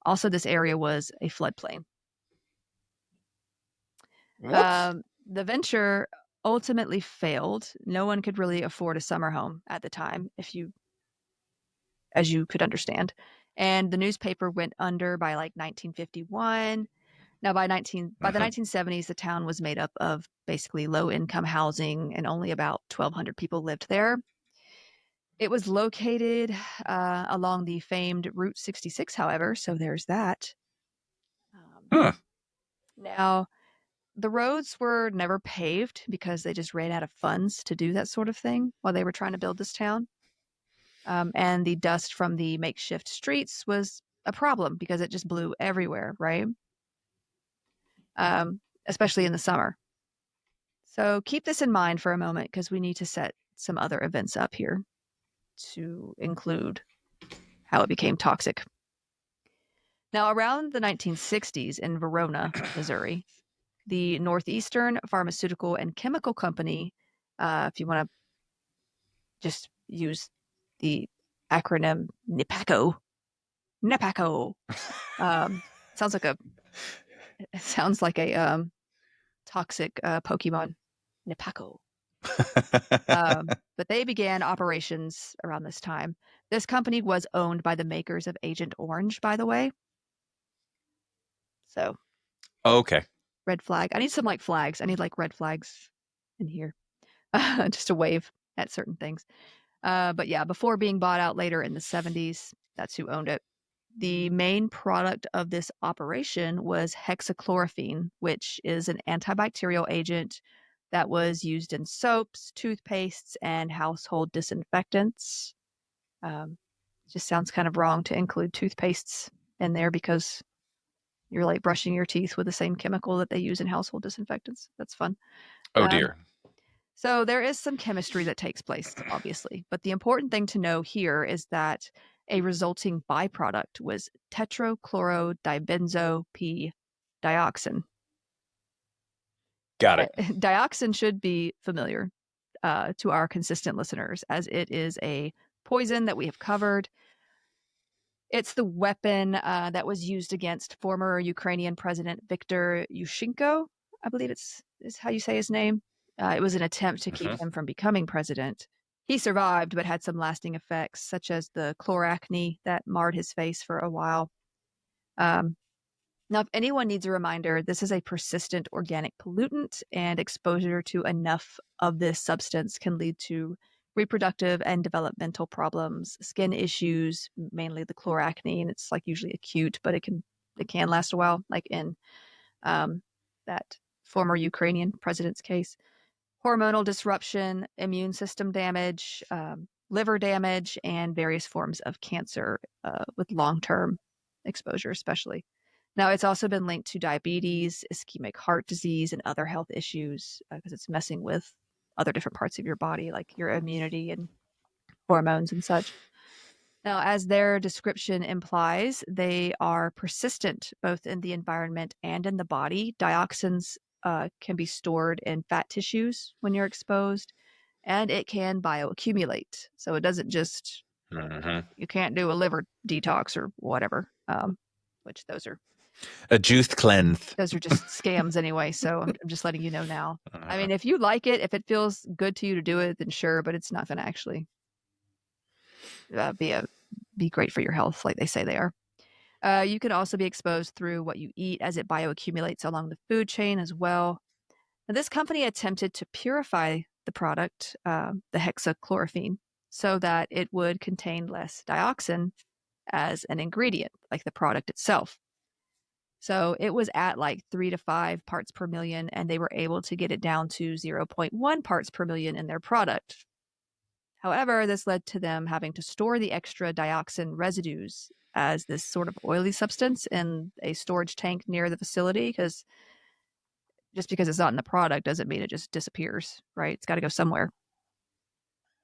A: Also, this area was a floodplain. The venture ultimately failed. No one could really afford a summer home at the time, as you could understand. And the newspaper went under by like 1951. Now, by the 1970s, the town was made up of basically low-income housing, and only about 1,200 people lived there. It was located along the famed Route 66, however, so there's that. Now, the roads were never paved because they just ran out of funds to do that sort of thing while they were trying to build this town. And the dust from the makeshift streets was a problem because it just blew everywhere, right? Especially in the summer. So keep this in mind for a moment because we need to set some other events up here to include how it became toxic. Now, around the 1960s in Verona, Missouri, the Northeastern Pharmaceutical and Chemical Company, if you want to just use the acronym NIPACO. Sounds like a toxic Pokemon, NIPACO. But they began operations around this time. This company was owned by the makers of Agent Orange, by the way. So,
B: okay.
A: Red flag. I need some like flags. I need like red flags in here, just to wave at certain things. But yeah, before being bought out later in the 70s, that's who owned it. The main product of this operation was hexachlorophene, which is an antibacterial agent that was used in soaps, toothpastes, and household disinfectants. Just sounds kind of wrong to include toothpastes in there because you're like brushing your teeth with the same chemical that they use in household disinfectants. That's fun.
B: Oh dear.
A: So there is some chemistry that takes place, obviously. But the important thing to know here is that a resulting byproduct was tetrachlorodibenzo-P-dioxin.
B: Got it.
A: Dioxin should be familiar to our consistent listeners, as it is a poison that we have covered. It's the weapon that was used against former Ukrainian President Viktor Yushchenko. I believe is how you say his name. It was an attempt to keep him from becoming president. He survived, but had some lasting effects, such as the chloracne that marred his face for a while. Now, if anyone needs a reminder, this is a persistent organic pollutant, and exposure to enough of this substance can lead to reproductive and developmental problems, skin issues, mainly the chloracne, and it's like usually acute, but it can last a while, like in that former Ukrainian president's case. Hormonal disruption, immune system damage, liver damage, and various forms of cancer with long-term exposure, especially. Now, it's also been linked to diabetes, ischemic heart disease, and other health issues because it's messing with other different parts of your body, like your immunity and hormones and such. Now, as their description implies, they are persistent both in the environment and in the body. Dioxins can be stored in fat tissues when you're exposed, and it can bioaccumulate. So it doesn't just, you can't do a liver detox or whatever, which those are
B: a juice cleanse.
A: Those are just scams anyway. So I'm just letting you know now. I mean, if you like it, if it feels good to you to do it, then sure, but it's not going to actually be great for your health like they say they are. You can also be exposed through what you eat as it bioaccumulates along the food chain as well. Now, this company attempted to purify the product, the hexachlorophene, so that it would contain less dioxin as an ingredient, like the product itself. So it was at like 3 to 5 parts per million, and they were able to get it down to 0.1 parts per million in their product. However, this led to them having to store the extra dioxin residues as this sort of oily substance in a storage tank near the facility, because just because it's not in the product doesn't mean it just disappears, right? It's got to go somewhere.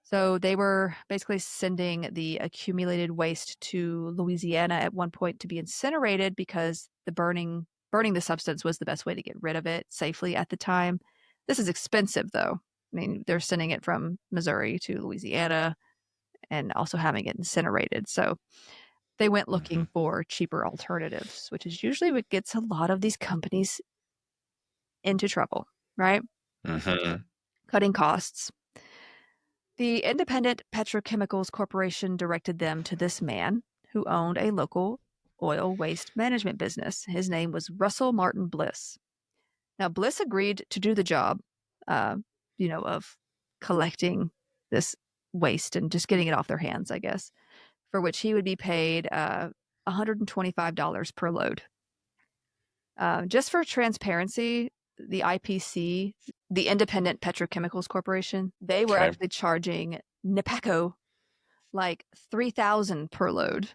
A: So they were basically sending the accumulated waste to Louisiana at one point to be incinerated because the burning the substance was the best way to get rid of it safely at the time. This is expensive, though. I mean, they're sending it from Missouri to Louisiana and also having it incinerated. So they went looking for cheaper alternatives, which is usually what gets a lot of these companies into trouble, right? Cutting costs. The Independent Petrochemicals Corporation directed them to this man who owned a local oil waste management business. His name was Russell Martin Bliss. Now, Bliss agreed to do the job, of collecting this waste and just getting it off their hands, I guess, for which he would be paid $125 per load. Just for transparency, the IPC, the Independent Petrochemicals Corporation, they were actually charging NIPACO like $3,000 per load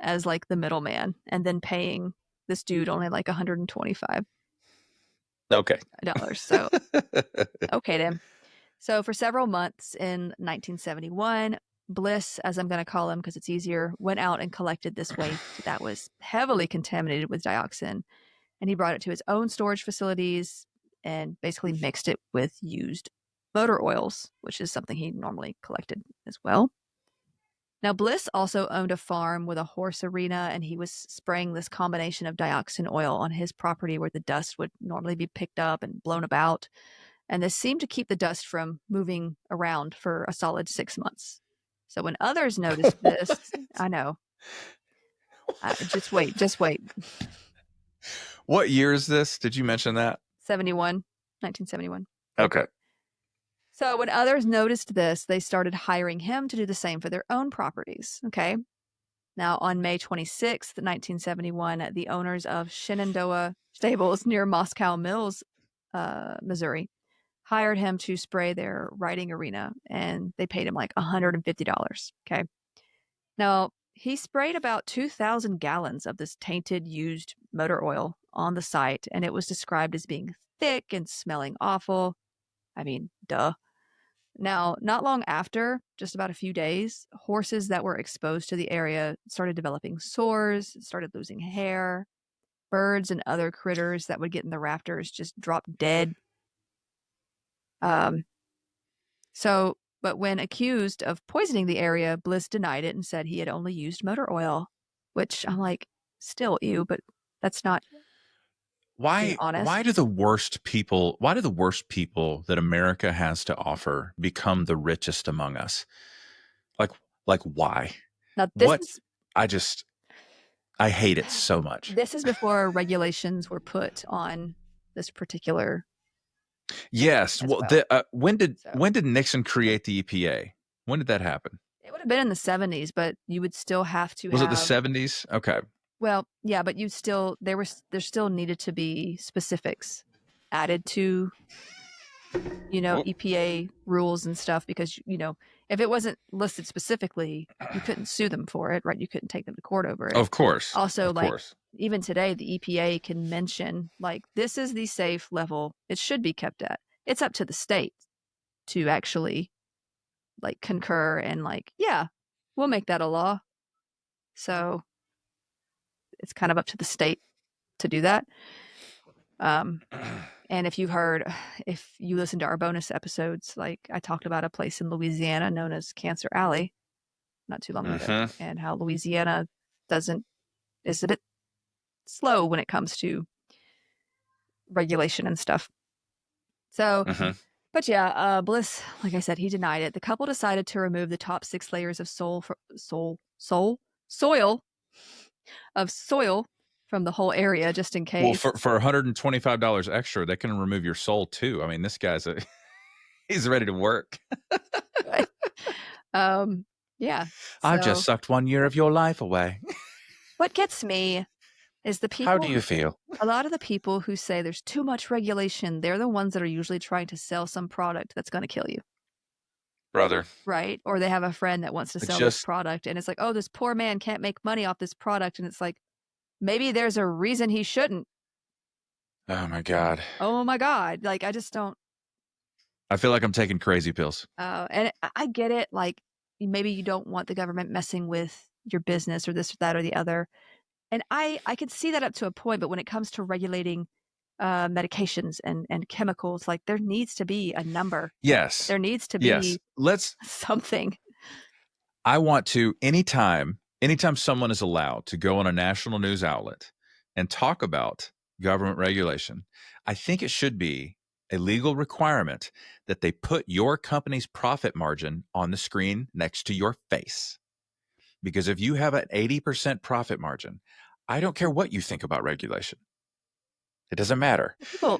A: as like the middleman, and then paying this dude only like $125.
B: Okay.
A: So okay then. So for several months in 1971, Bliss, as I'm going to call him because it's easier, went out and collected this waste that was heavily contaminated with dioxin. And he brought it to his own storage facilities and basically mixed it with used motor oils, which is something he normally collected as well. Now, Bliss also owned a farm with a horse arena, and he was spraying this combination of dioxin oil on his property where the dust would normally be picked up and blown about. And this seemed to keep the dust from moving around for a solid 6 months. So when others noticed this, I know. Just wait.
B: What year is this? Did you mention that?
A: 1971.
B: Okay.
A: So when others noticed this, they started hiring him to do the same for their own properties. Okay. Now, on May 26th, 1971, the owners of Shenandoah Stables near Moscow Mills, Missouri, hired him to spray their riding arena, and they paid him like $150. Okay. Now, he sprayed about 2,000 gallons of this tainted used motor oil on the site, and it was described as being thick and smelling awful. I mean, duh. Now, not long after, just about a few days, horses that were exposed to the area started developing sores, started losing hair. Birds and other critters that would get in the rafters just dropped dead. But when accused of poisoning the area, Bliss denied it and said he had only used motor oil, which I'm like, still ew, but that's not being honest.
B: Why do the worst people that America has to offer become the richest among us? Like why?
A: Now,
B: I hate it so much.
A: This is before regulations were put on this particular.
B: Yes. Well, when did Nixon create the EPA? When did that happen?
A: It would have been in the 70s, but you would still have to.
B: Was it the 70s? Okay.
A: Well, yeah, but there still needed to be specifics added to, EPA rules and stuff, because, if it wasn't listed specifically, you couldn't sue them for it, right? You couldn't take them to court over it.
B: Of course.
A: Also, even today, the EPA can mention, this is the safe level it should be kept at. It's up to the state to actually, concur and, yeah, we'll make that a law. So it's kind of up to the state to do that. And if you listen to our bonus episodes, I talked about a place in Louisiana known as Cancer Alley not too long ago, and how Louisiana is a bit slow when it comes to regulation and stuff. So, but yeah, Bliss, like I said, he denied it. The couple decided to remove the top 6 layers of soil from the whole area, just in case.
B: Well, for $125 extra, they can remove your soul too. I mean, this guy's he's ready to work.
A: Yeah.
B: I've just sucked 1 year of your life away.
A: What gets me is the people.
B: How do you feel?
A: A lot of the people who say there's too much regulation, they're the ones that are usually trying to sell some product that's going to kill you.
B: Brother.
A: Right? Or they have a friend that wants to sell this product, and it's like, oh, this poor man can't make money off this product. And it's like, maybe there's a reason he shouldn't.
B: Oh my God.
A: I just don't.
B: I feel like I'm taking crazy pills.
A: And I get it. Maybe you don't want the government messing with your business or this or that or the other. And I could see that up to a point, but when it comes to regulating medications and chemicals, there needs to be a number.
B: Yes.
A: There needs to be something.
B: I want to, anytime someone is allowed to go on a national news outlet and talk about government regulation, I think it should be a legal requirement that they put your company's profit margin on the screen next to your face. Because if you have an 80% profit margin, I don't care what you think about regulation. It doesn't matter.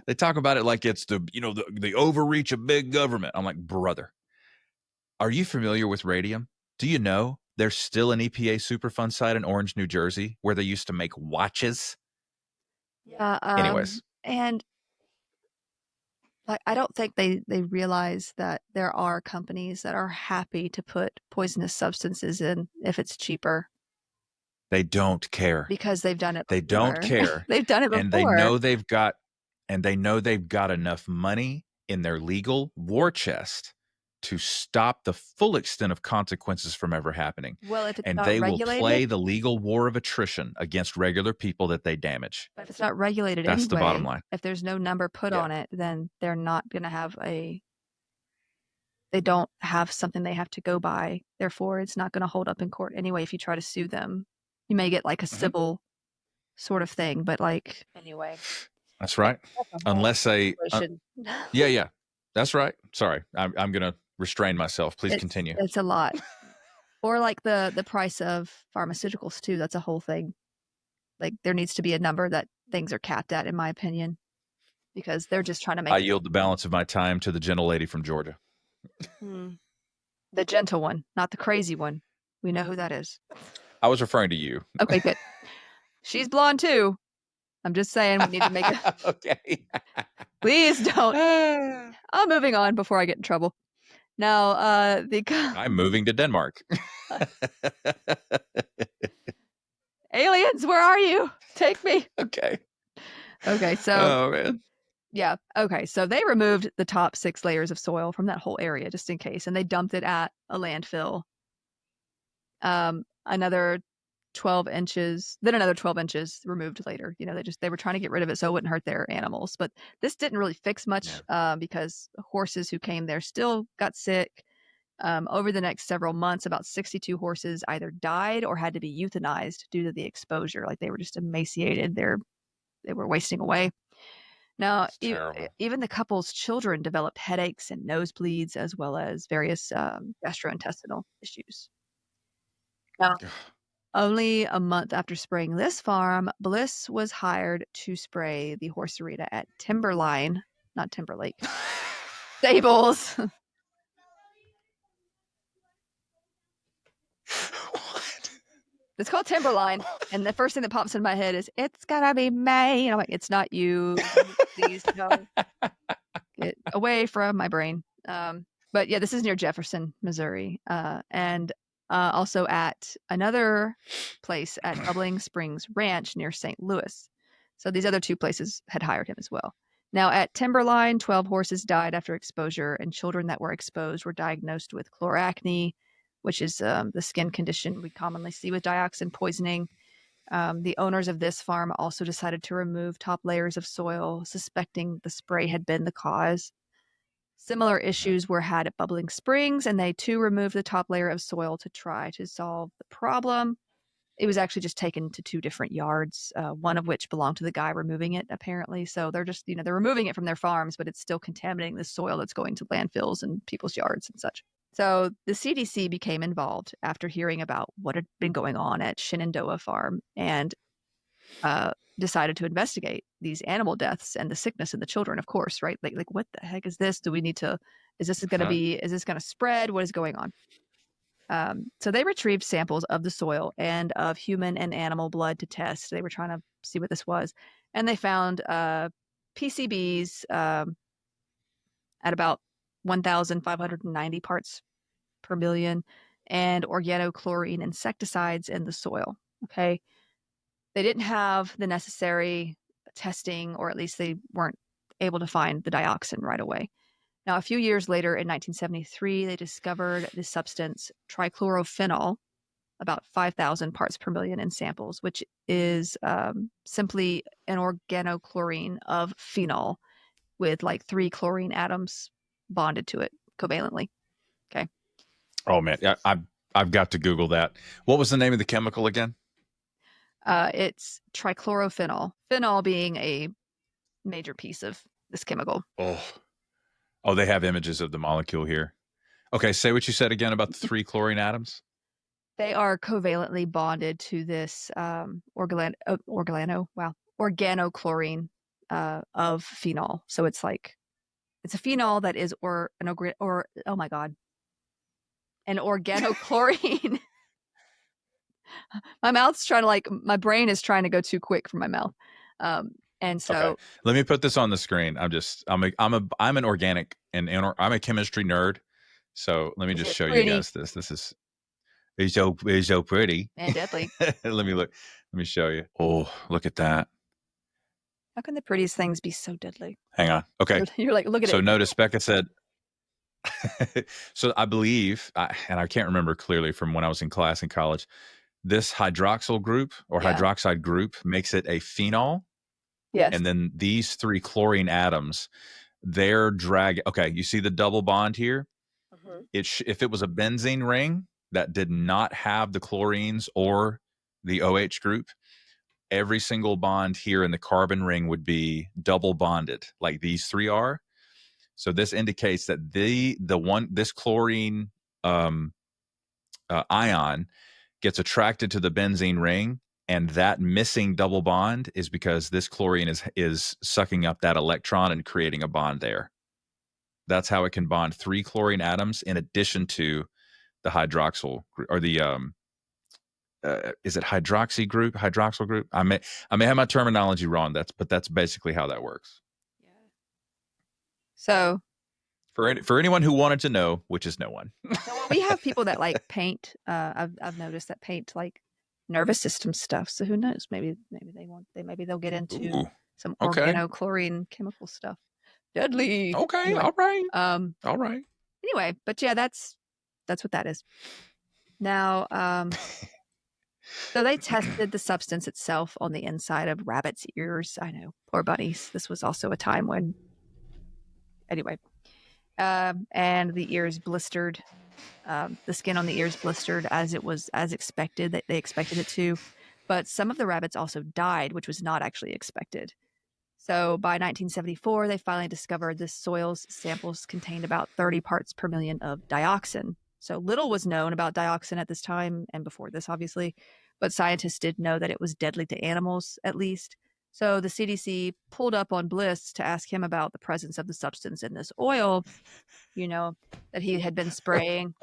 B: They talk about it like it's the overreach of big government. I'm like, brother, are you familiar with radium? Do you know there's still an EPA Superfund site in Orange, New Jersey, where they used to make watches?
A: Yeah.
B: Anyways.
A: And I don't think they realize that there are companies that are happy to put poisonous substances in if it's cheaper.
B: They don't care.
A: Because they've done it before.
B: They don't care.
A: They've done it before.
B: And they know they've got enough money in their legal war chest to stop the full extent of consequences from ever happening.
A: Well, if it's
B: and
A: not
B: they
A: regulated,
B: will play the legal war of attrition against regular people that they damage.
A: But if it's not regulated
B: That's
A: anyway,
B: the bottom line.
A: If there's no number put on it, then they're not going to have they don't have something they have to go by. Therefore, it's not going to hold up in court anyway. If you try to sue them, you may get a civil sort of thing, but anyway.
B: That's right. Unless yeah, that's right. Sorry, I'm going to restrain myself. Please continue.
A: It's a lot. Or the price of pharmaceuticals too. That's a whole thing. There needs to be a number that things are capped at, in my opinion, because they're just trying to make.
B: I yield the balance of my time to the gentle lady from Georgia.
A: The gentle one, not the crazy one. We know who that is.
B: I was referring to you.
A: Okay, good. She's blonde too. I'm just saying we need to make it.
B: Okay.
A: Please don't. I'm moving on before I get in trouble. Now,
B: I'm moving to Denmark.
A: aliens, where are you? Take me.
B: Okay.
A: Okay, so
B: Oh man.
A: yeah. Okay, so they removed the top 6 layers of soil from that whole area just in case, and they dumped it at a landfill. Another 12 inches, then another 12 inches removed later. They were trying to get rid of it so it wouldn't hurt their animals. But this didn't really fix much because horses who came there still got sick. Over the next several months, about 62 horses either died or had to be euthanized due to the exposure. Like they were just emaciated. They were wasting away. Now, even the couple's children developed headaches and nosebleeds, as well as various gastrointestinal issues. Now, only a month after spraying this farm, Bliss was hired to spray the horserita at Timberline, not Timberlake, stables.
B: What?
A: It's called Timberline, and the first thing that pops in my head is, it's gotta be May. And I'm like, it's not you. Please, no. Get away from my brain. But yeah, this is near Jefferson, Missouri. And also at another place at Bubbling Springs Ranch near St. Louis. So these other 2 places had hired him as well. Now at Timberline, 12 horses died after exposure, and children that were exposed were diagnosed with chloracne, which is the skin condition we commonly see with dioxin poisoning. The owners of this farm also decided to remove top layers of soil, suspecting the spray had been the cause. Similar issues were had at Bubbling Springs, and they too removed the top layer of soil to try to solve the problem. It was actually just taken to 2 different yards, one of which belonged to the guy removing it, apparently. So they're just, they're removing it from their farms, but it's still contaminating the soil that's going to landfills and people's yards and such. So the CDC became involved after hearing about what had been going on at Shenandoah Farm and decided to investigate these animal deaths and the sickness in the children, of course, right? Like what the heck is this? Do we need to, is this going to spread? What is going on? So they retrieved samples of the soil and of human and animal blood to test. They were trying to see what this was. And they found PCBs at about 1,590 parts per million and organochlorine insecticides in the soil. Okay. They didn't have the necessary testing, or at least they weren't able to find the dioxin right away. Now, a few years later, in 1973, they discovered the substance trichlorophenol, about 5,000 parts per million in samples, which is simply an organochlorine of phenol with like 3 chlorine atoms bonded to it covalently. Okay.
B: Oh man, I've got to Google that. What was the name of the chemical again?
A: It's trichlorophenol. Phenol being a major piece of this chemical.
B: Oh, they have images of the molecule here. Okay, say what you said again about the 3 chlorine atoms.
A: They are covalently bonded to this organochlorine of phenol. So it's a phenol that is oh my God, an organochlorine. My brain is trying to go too quick for my mouth. And so
B: okay. Let me put this on the screen. I'm an organic and I'm a chemistry nerd. So let me just show you guys this. This is so pretty
A: and deadly.
B: Let me show you. Oh, look at that.
A: How can the prettiest things be so deadly?
B: Hang on. Okay.
A: You're like, look at it.
B: So notice Becca said, so I believe, and I can't remember clearly from when I was in class in college, this hydroxyl group or hydroxide group makes it a phenol.
A: Yes.
B: And then these 3 chlorine atoms, okay, you see the double bond here? Mm-hmm. If it was a benzene ring that did not have the chlorines or the OH group, every single bond here in the carbon ring would be double bonded like these 3 are. So this indicates that this chlorine ion gets attracted to the benzene ring, and that missing double bond is because this chlorine is sucking up that electron and creating a bond there. That's how it can bond 3 chlorine atoms in addition to the hydroxyl or the is it hydroxyl group? I may have my terminology wrong. But that's basically how that works.
A: So
B: For anyone who wanted to know, which is no one.
A: we have people that like paint. I've noticed that paint like nervous system stuff. So who knows? Maybe they'll get into
B: Ooh,
A: some
B: okay.
A: organochlorine chemical stuff. Deadly.
B: Okay.
A: Anyway,
B: All right.
A: um,
B: All right.
A: anyway, but yeah, that's what that is. Now, so they tested the substance itself on the inside of rabbits' ears. I know, poor bunnies. This was also a time when, anyway, and the ears blistered. The skin on the ears blistered as expected, that they expected it to. But some of the rabbits also died, which was not actually expected. So by 1974, they finally discovered the soil's samples contained about 30 parts per million of dioxin. So little was known about dioxin at this time and before this, obviously, but scientists did know that it was deadly to animals, at least. So the CDC pulled up on Bliss to ask him about the presence of the substance in this oil, that he had been spraying.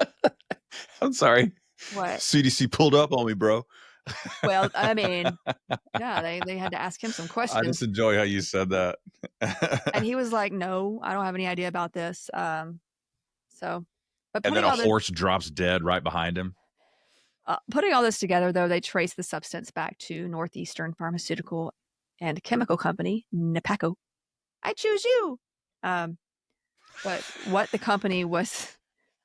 B: I'm sorry.
A: What?
B: CDC pulled up on me, bro.
A: Well, I mean, yeah, they had to ask him some questions.
B: I just enjoy how you said that.
A: And he was like, "No, I don't have any idea about this." But
B: and then a horse drops dead right behind him.
A: Putting all this together, though, they traced the substance back to Northeastern Pharmaceutical and Chemical Company, NEPACO. I choose you. But what the company was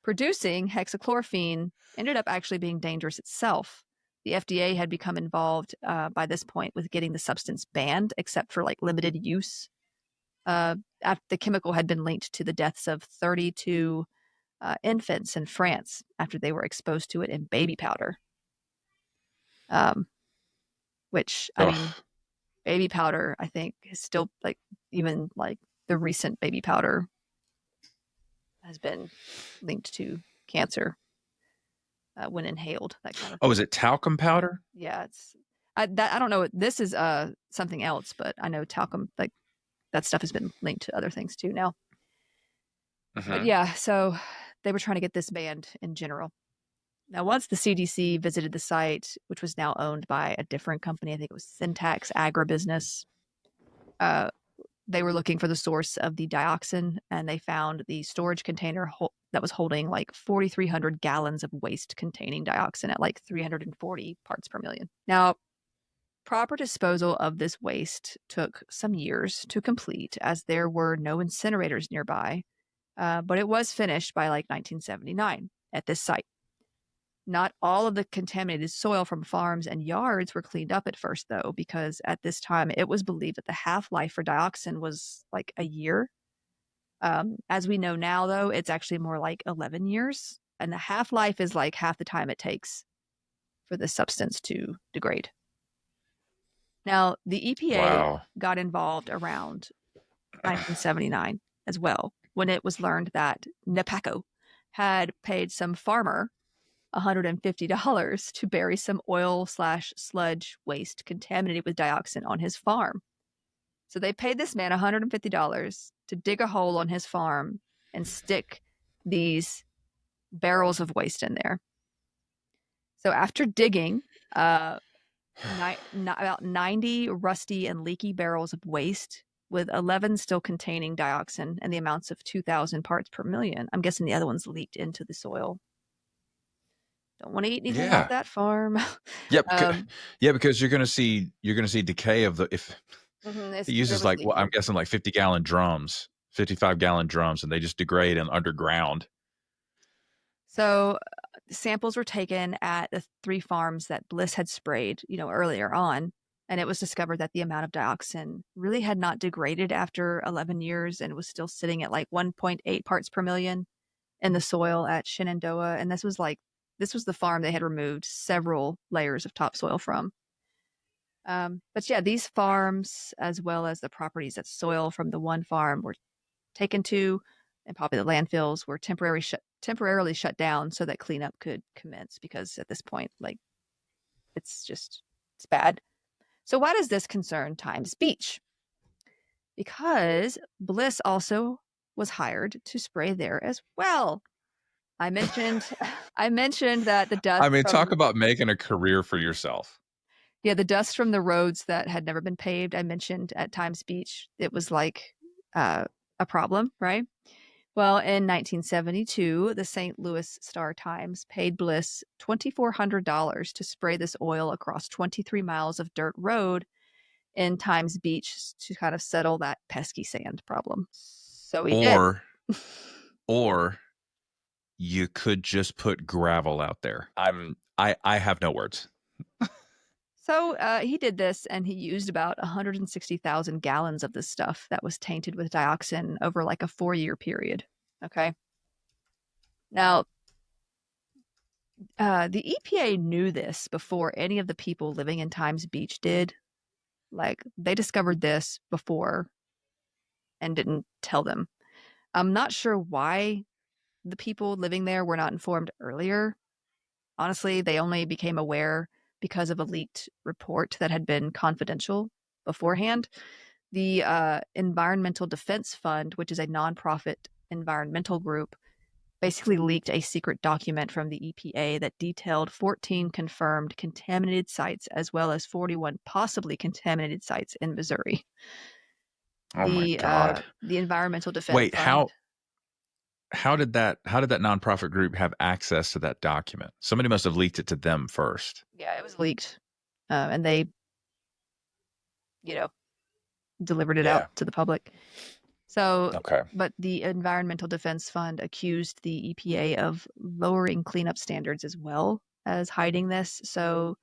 A: producing, hexachlorophene, ended up actually being dangerous itself. The FDA had become involved by this point with getting the substance banned, except for like limited use. After the chemical had been linked to the deaths of 32 infants in France after they were exposed to it in baby powder. Which, I mean, baby powder, I think, is still like, even like the recent baby powder has been linked to cancer when inhaled, that kind of thing.
B: Oh, is it talcum powder?
A: Yeah, I don't know. This is something else, but I know talcum, like that stuff has been linked to other things too now. But yeah, so they were trying to get this banned in general. Now, once the CDC visited the site, which was now owned by a different company, I think it was Syntax Agribusiness, they were looking for the source of the dioxin, and they found the storage container that was holding like 4,300 gallons of waste containing dioxin at like 340 parts per million. Now, proper disposal of this waste took some years to complete, as there were no incinerators nearby, but it was finished by like 1979 at this site. Not all of the contaminated soil from farms and yards were cleaned up at first, though, because at this time it was believed that the half-life for dioxin was like a year. As we know now, though, it's actually more like 11 years, and the half-life is like half the time it takes for the substance to degrade. Now, the EPA got involved around 1979 as well, when it was learned that NEPACO had paid some farmer $150 to bury some oil/sludge waste contaminated with dioxin on his farm. So they paid this man $150 to dig a hole on his farm and stick these barrels of waste in there. So after digging, about 90 rusty and leaky barrels of waste, with 11 still containing dioxin and the amounts of 2,000 parts per million. I'm guessing the other ones leaked into the soil. Don't want to eat anything off that farm.
B: Yep. Because you're gonna see decay of the it uses like I'm guessing like 50-gallon drums, 55-gallon drums, and they just degrade underground.
A: So samples were taken at the 3 farms that Bliss had sprayed, earlier on, and it was discovered that the amount of dioxin really had not degraded after 11 years and was still sitting at like 1.8 parts per million in the soil at Shenandoah, and this was the farm they had removed several layers of topsoil from. But yeah, these farms, as well as the properties that soil from the one farm were taken to, and probably the landfills were temporarily shut down so that cleanup could commence, because at this point, like, it's bad. So why does this concern Times Beach? Because Bliss also was hired to spray there as well. I mentioned that the dust.
B: I mean, talk about making a career for yourself.
A: Yeah, the dust from the roads that had never been paved. I mentioned at Times Beach, it was like a problem, right? Well, in 1972, the St. Louis Star-Times paid Bliss $2,400 to spray this oil across 23 miles of dirt road in Times Beach to kind of settle that pesky sand problem. So he did.
B: Or you could just put gravel out there. I have no words.
A: So he did this, and he used about 160,000 gallons of this stuff that was tainted with dioxin over like a 4-year period. Okay. Now, the EPA knew this before any of the people living in Times Beach did. Like, they discovered this before and didn't tell them. I'm not sure why the people living there were not informed earlier. Honestly, they only became aware because of a leaked report that had been confidential beforehand. The Environmental Defense Fund, which is a nonprofit environmental group, basically leaked a secret document from the EPA that detailed 14 confirmed contaminated sites as well as 41 possibly contaminated sites in Missouri.
B: Oh my God.
A: The Environmental Defense
B: Wait,
A: Fund.
B: how did that nonprofit group have access to that document? Somebody must have leaked it to them first.
A: Yeah, it was leaked. And they, delivered it out to the public. So,
B: Okay.
A: but the Environmental Defense Fund accused the EPA of lowering cleanup standards as well as hiding this. So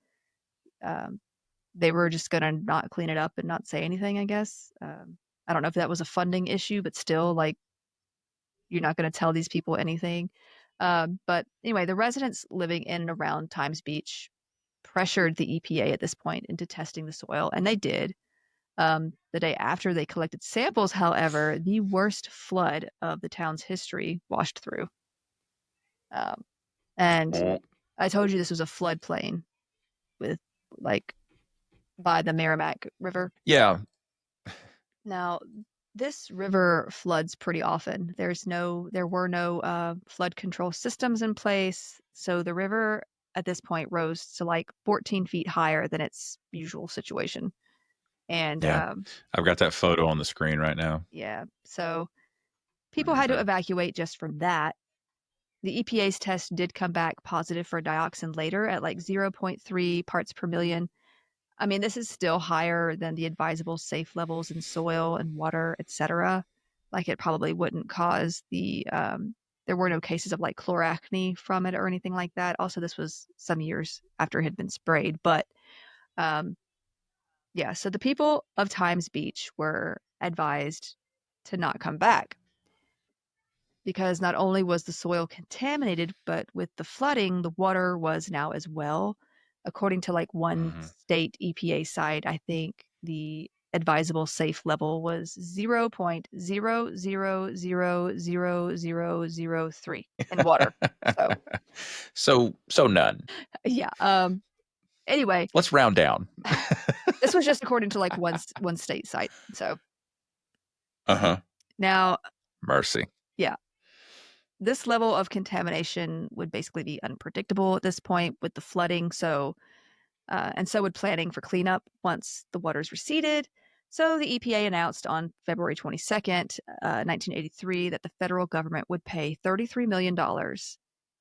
A: they were just going to not clean it up and not say anything, I guess. I don't know if that was a funding issue, but still, like, you're not going to tell these people anything. But anyway, the residents living in and around Times Beach pressured the EPA at this point into testing the soil, and they did. The day after they collected samples, however, the worst flood of the town's history washed through. And I told you this was a floodplain with, like, by the Merrimack River.
B: Yeah.
A: Now, this river floods pretty often. There were no flood control systems in place, so the river at this point rose to like 14 feet higher than its usual situation. And
B: I've got that photo on the screen right now.
A: Yeah, so people had to evacuate just from that. The EPA's test did come back positive for dioxin later at like 0.3 parts per million. I mean, this is still higher than the advisable safe levels in soil and water, etc. Like, it probably wouldn't cause there were no cases of like chloracne from it or anything like that. Also, this was some years after it had been sprayed. But yeah, so the people of Times Beach were advised to not come back because not only was the soil contaminated, but with the flooding, the water was now as well. According to like one state EPA site, I think the advisable safe level was 0.0000003 in water.
B: So none.
A: Yeah. Anyway,
B: let's round down.
A: This was just according to like one state site. So. Now.
B: Mercy.
A: Yeah. This level of contamination would basically be unpredictable at this point with the flooding. So, and so would planning for cleanup once the waters receded. So the EPA announced on February 22nd, 1983, that the federal government would pay $33 million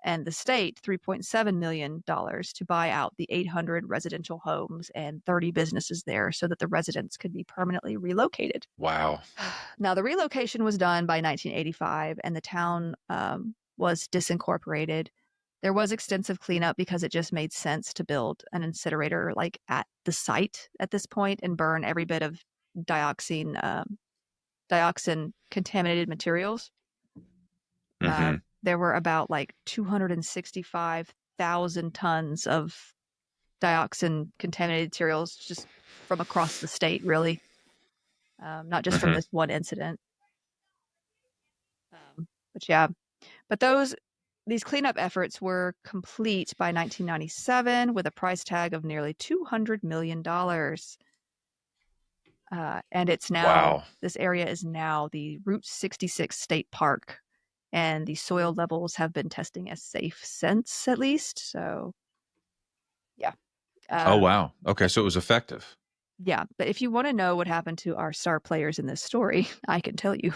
A: and the state $3.7 million to buy out the 800 residential homes and 30 businesses there so that the residents could be permanently relocated.
B: Wow.
A: Now, the relocation was done by 1985, and the town was disincorporated. There was extensive cleanup because it just made sense to build an incinerator like at the site at this point and burn every bit of dioxin contaminated materials. There were about like 265,000 tons of dioxin contaminated materials just from across the state, really. Not just from this one incident. But yeah, but these cleanup efforts were complete by 1997 with a price tag of nearly $200 million. And it's now, this area is now the Route 66 State Park, and the soil levels have been testing as safe since, at least. So, yeah.
B: Oh, wow. Okay, so it was effective.
A: Yeah, but if you want to know what happened to our star players in this story, I can tell you.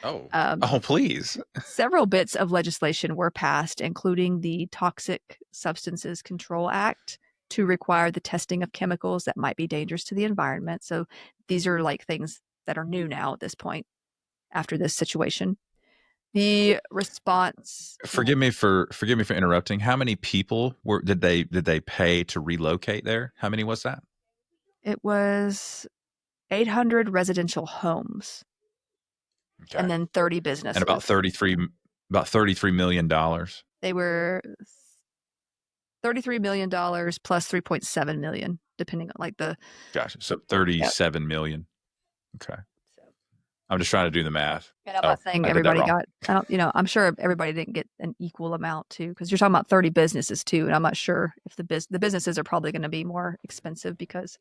B: Oh,
A: Um,
B: oh, please.
A: Several bits of legislation were passed, including the Toxic Substances Control Act, to require the testing of chemicals that might be dangerous to the environment. So these are like things that are new now at this point after this situation. The response,
B: Forgive me for interrupting. How many people did they pay to relocate there? How many was that?
A: it was 800 residential homes
B: Okay.
A: and then 30
B: And
A: businesses.
B: about $33 million.
A: They were $33 million plus 3.7 million, depending on like the.
B: Gotcha. So 37 million. Okay.
A: So,
B: I'm just trying to do the math.
A: and I'm
B: Oh,
A: not saying
B: I did that
A: everybody
B: wrong.
A: got, I'm sure everybody didn't get an equal amount too, because you're talking about 30 businesses too. And I'm not sure if the businesses are probably going to be more expensive because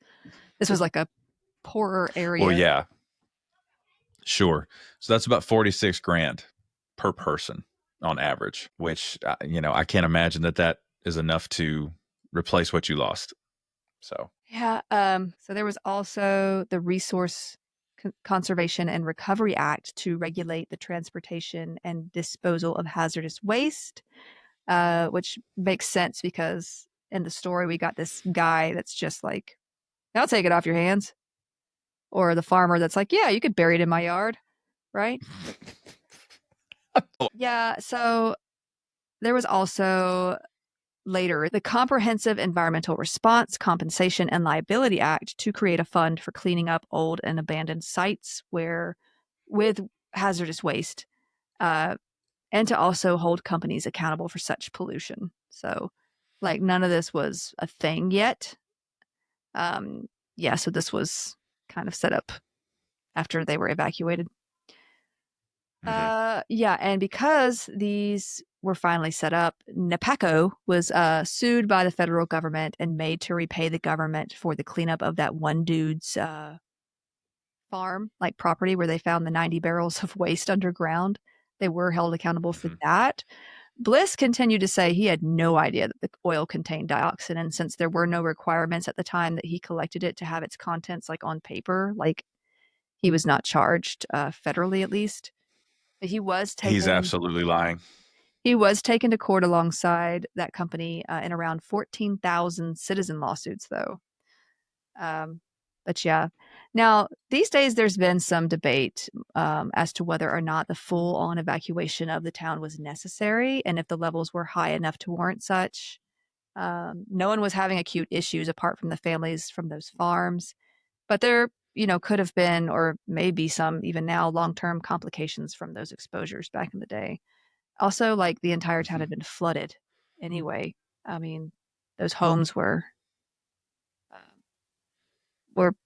A: this was like a poorer area.
B: Well, yeah. Sure. So that's about 46 grand per person on average, which, I can't imagine that is enough to replace what you lost. So,
A: Yeah. So there was also the Resource Conservation and Recovery Act to regulate the transportation and disposal of hazardous waste, which makes sense because in the story we got this guy that's just like, I'll take it off your hands. Or the farmer that's like, yeah, you could bury it in my yard, right? Yeah. So there was also later the Comprehensive Environmental Response, Compensation, and Liability Act to create a fund for cleaning up old and abandoned sites with hazardous waste, and to also hold companies accountable for such pollution. So, like, none of this was a thing yet. So this was kind of set up after they were evacuated. And because these were finally set up, Napaco was sued by the federal government and made to repay the government for the cleanup of that one dude's farm, like property where they found the 90 barrels of waste underground. They were held accountable for that. Bliss continued to say he had no idea that the oil contained dioxin, and since there were no requirements at the time that he collected it to have its contents like on paper, like he was not charged federally at least. But
B: he's absolutely lying.
A: He was taken to court alongside that company in around 14,000 citizen lawsuits, though. But yeah. Now, these days, there's been some debate as to whether or not the full-on evacuation of the town was necessary and if the levels were high enough to warrant such. No one was having acute issues apart from the families from those farms. But there, could have been, or maybe some even now, long-term complications from those exposures back in the day. Also, like the entire town had been flooded anyway. I mean, those homes were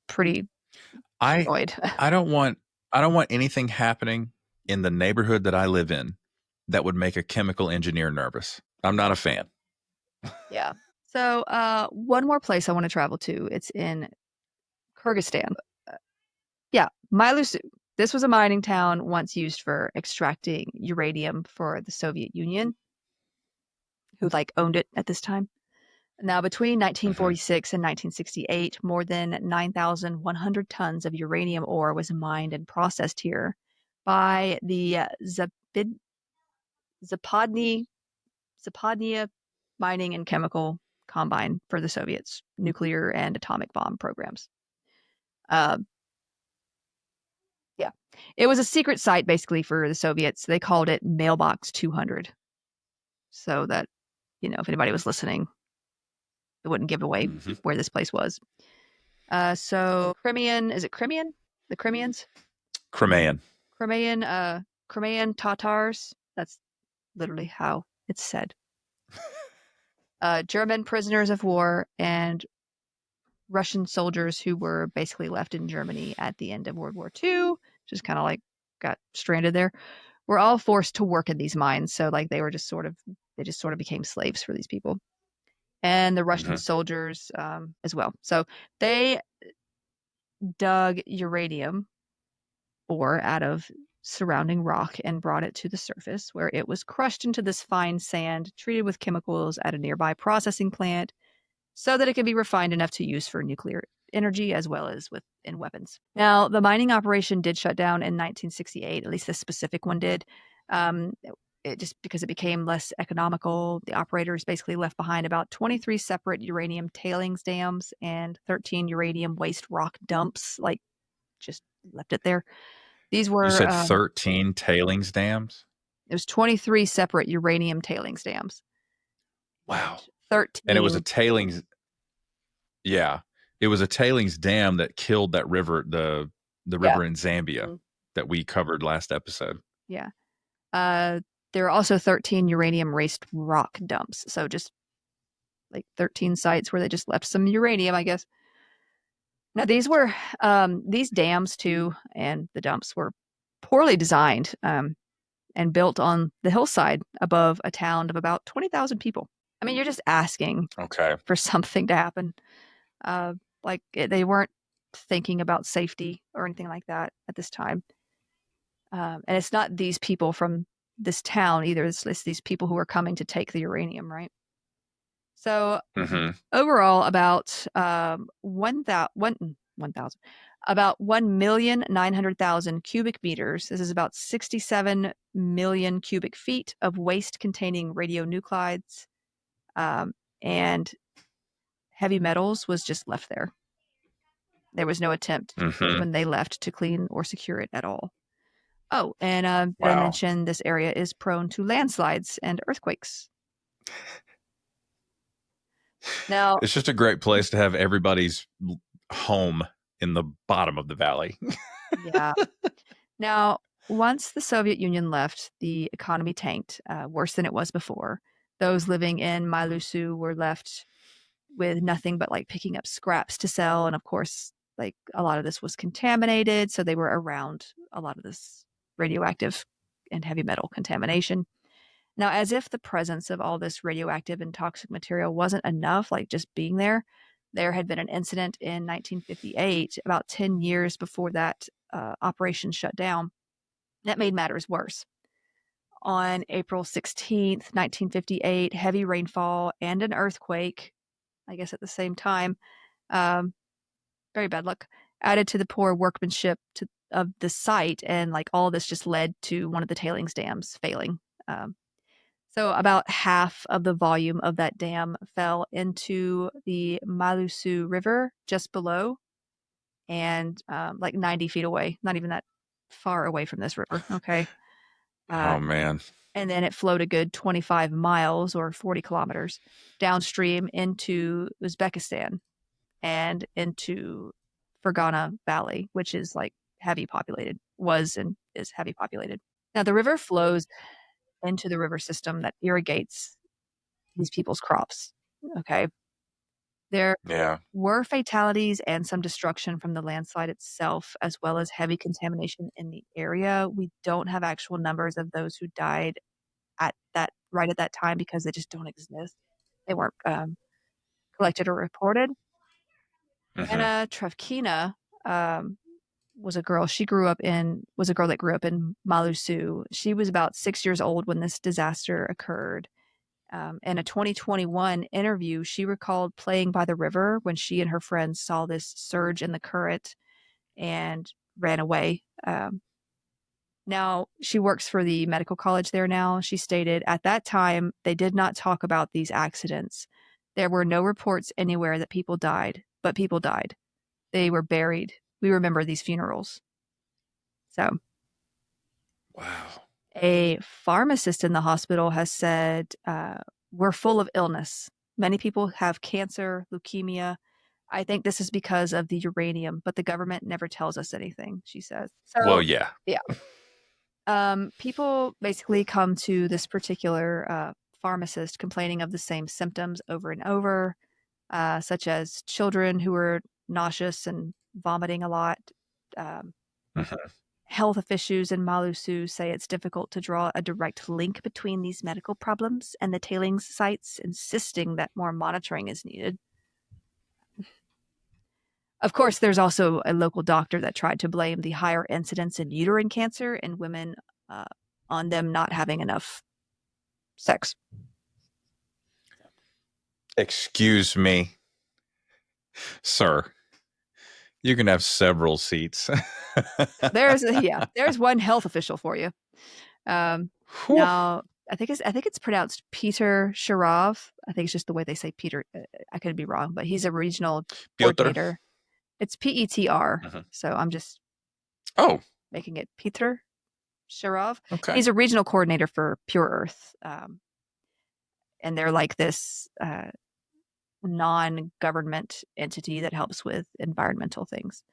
A: pretty destroyed.
B: I don't want anything happening in the neighborhood that I live in that would make a chemical engineer nervous. I'm not a fan.
A: Yeah. So, one more place I want to travel to. It's in Kyrgyzstan. Mylusu. This was a mining town once used for extracting uranium for the Soviet Union, who owned it at this time. Now, between 1946 and 1968, more than 9,100 tons of uranium ore was mined and processed here by the Zapadny Mining and Chemical Combine for the Soviets' nuclear and atomic bomb programs. It was a secret site basically for the Soviets. They called it Mailbox 200. So that, if anybody was listening, it wouldn't give away where this place was. So Crimean, is it Crimean? The Crimeans?
B: Crimean.
A: Crimean Tatars. That's literally how it's said. German prisoners of war and Russian soldiers who were basically left in Germany at the end of World War II, just kind of got stranded there, were all forced to work in these mines. So they just sort of became slaves for these people. And the Russian soldiers as well. So they dug uranium ore out of surrounding rock and brought it to the surface, where it was crushed into this fine sand, treated with chemicals at a nearby processing plant so that it could be refined enough to use for nuclear energy as well as in weapons. Now, the mining operation did shut down in 1968, at least this specific one did. Just because it became less economical. The operators basically left behind about 23 separate uranium tailings dams and 13 uranium waste rock dumps, like just left it there. These were,
B: you said 13 tailings dams?
A: It was 23 separate uranium tailings dams.
B: Wow.
A: 13.
B: And it was a tailings. Yeah. It was a tailings dam that killed that river, the river in Zambia that we covered last episode.
A: Yeah. There are also 13 uranium waste rock dumps. So just like 13 sites where they just left some uranium, I guess. Now these dams too, and the dumps were poorly designed and built on the hillside above a town of about 20,000 people. I mean, you're just asking for something to happen. They weren't thinking about safety or anything like that at this time. And it's not these people from this town either. It's these people who are coming to take the uranium, right? So overall, about 1,900,000 cubic meters. This is about 67 million cubic feet of waste containing radionuclides and heavy metals was just left there. There was no attempt when they left to clean or secure it at all. Oh, and did I mention this area is prone to landslides and earthquakes? Now,
B: it's just a great place to have everybody's home in the bottom of the valley.
A: Yeah. Now, once the Soviet Union left, the economy tanked worse than it was before. Those living in Mailusu were left with nothing but like picking up scraps to sell. And of course, like a lot of this was contaminated. So they were around a lot of this radioactive and heavy metal contamination. Now, as if the presence of all this radioactive and toxic material wasn't enough, like just being there, there had been an incident in 1958, about 10 years before that operation shut down, that made matters worse. On April 16th, 1958, heavy rainfall and an earthquake, I guess at the same time, very bad luck, added to the poor workmanship of the site, and like all this just led to one of the tailings dams failing. So about half of the volume of that dam fell into the Mailusu River just below, and like 90 feet away, not even that far away from this river. Okay.
B: Oh, man.
A: And then it flowed a good 25 miles or 40 kilometers downstream into Uzbekistan and into Fergana Valley, which is like heavy populated, was and is heavy populated. Now, the river flows into the river system that irrigates these people's crops. Okay. There were fatalities and some destruction from the landslide itself, as well as heavy contamination in the area. We don't have actual numbers of those who died right at that time because they just don't exist. They weren't collected or reported. Anna Trevkina was a girl. Was a girl that grew up in Malusu. She was about 6 years old when this disaster occurred. In a 2021 interview, she recalled playing by the river when she and her friends saw this surge in the current and ran away. Now, she works for the medical college there now. She stated, at that time, they did not talk about these accidents. There were no reports anywhere that people died, but people died. They were buried. We remember these funerals. So,
B: wow.
A: A pharmacist in the hospital has said, we're full of illness. Many people have cancer, leukemia. I think this is because of the uranium, but the government never tells us anything, she says. So,
B: well, yeah.
A: People basically come to this particular pharmacist complaining of the same symptoms over and over, such as children who are nauseous and vomiting a lot. Health officials in Malusu say it's difficult to draw a direct link between these medical problems and the tailings sites, insisting that more monitoring is needed. Of course, there's also a local doctor that tried to blame the higher incidence in uterine cancer in women on them not having enough sex.
B: Excuse me, sir. You can have several seats.
A: There's one health official for you.
B: Whew.
A: Now, I think it's pronounced Peter Sharov. I think it's just the way they say Peter. I could be wrong, but he's a regional
B: Piotr.
A: coordinator. It's PETR.
B: Mhm.
A: So I'm just
B: Oh,
A: making it Peter Sharov.
B: okay.
A: He's a regional coordinator for Pure Earth. And they're like this non-government entity that helps with environmental things.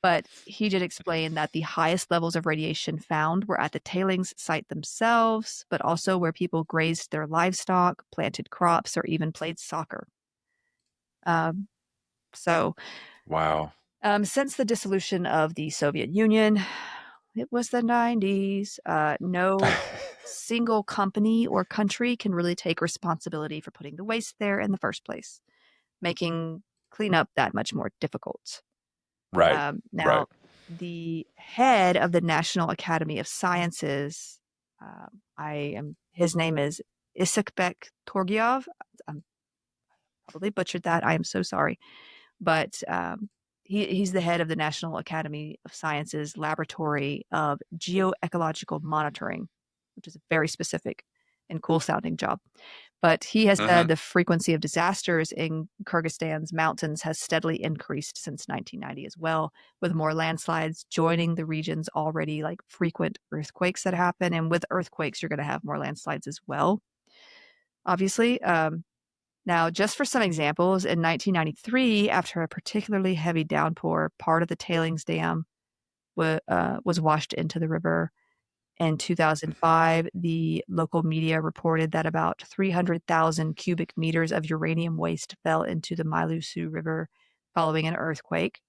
A: But he did explain that the highest levels of radiation found were at the tailings site themselves, but also where people grazed their livestock, planted crops, or even played soccer. So,
B: Wow.
A: Since the dissolution of the Soviet Union, it was the 90s, no single company or country can really take responsibility for putting the waste there in the first place, making cleanup that much more difficult.
B: Right.
A: Now,
B: Right.
A: the head of the National Academy of Sciences, his name is Isakbek Torgiev. I'm probably butchered that. I am so sorry. But he's the head of the National Academy of Sciences Laboratory of Geoecological Monitoring, which is a very specific and cool sounding job. But he has said the frequency of disasters in Kyrgyzstan's mountains has steadily increased since 1990 as well, with more landslides joining the region's already like frequent earthquakes that happen. And with earthquakes, you're going to have more landslides as well, obviously. Now, just for some examples, in 1993, after a particularly heavy downpour, part of the tailings dam was washed into the river. In 2005, the local media reported that about 300,000 cubic meters of uranium waste fell into the Mylusu River following an earthquake.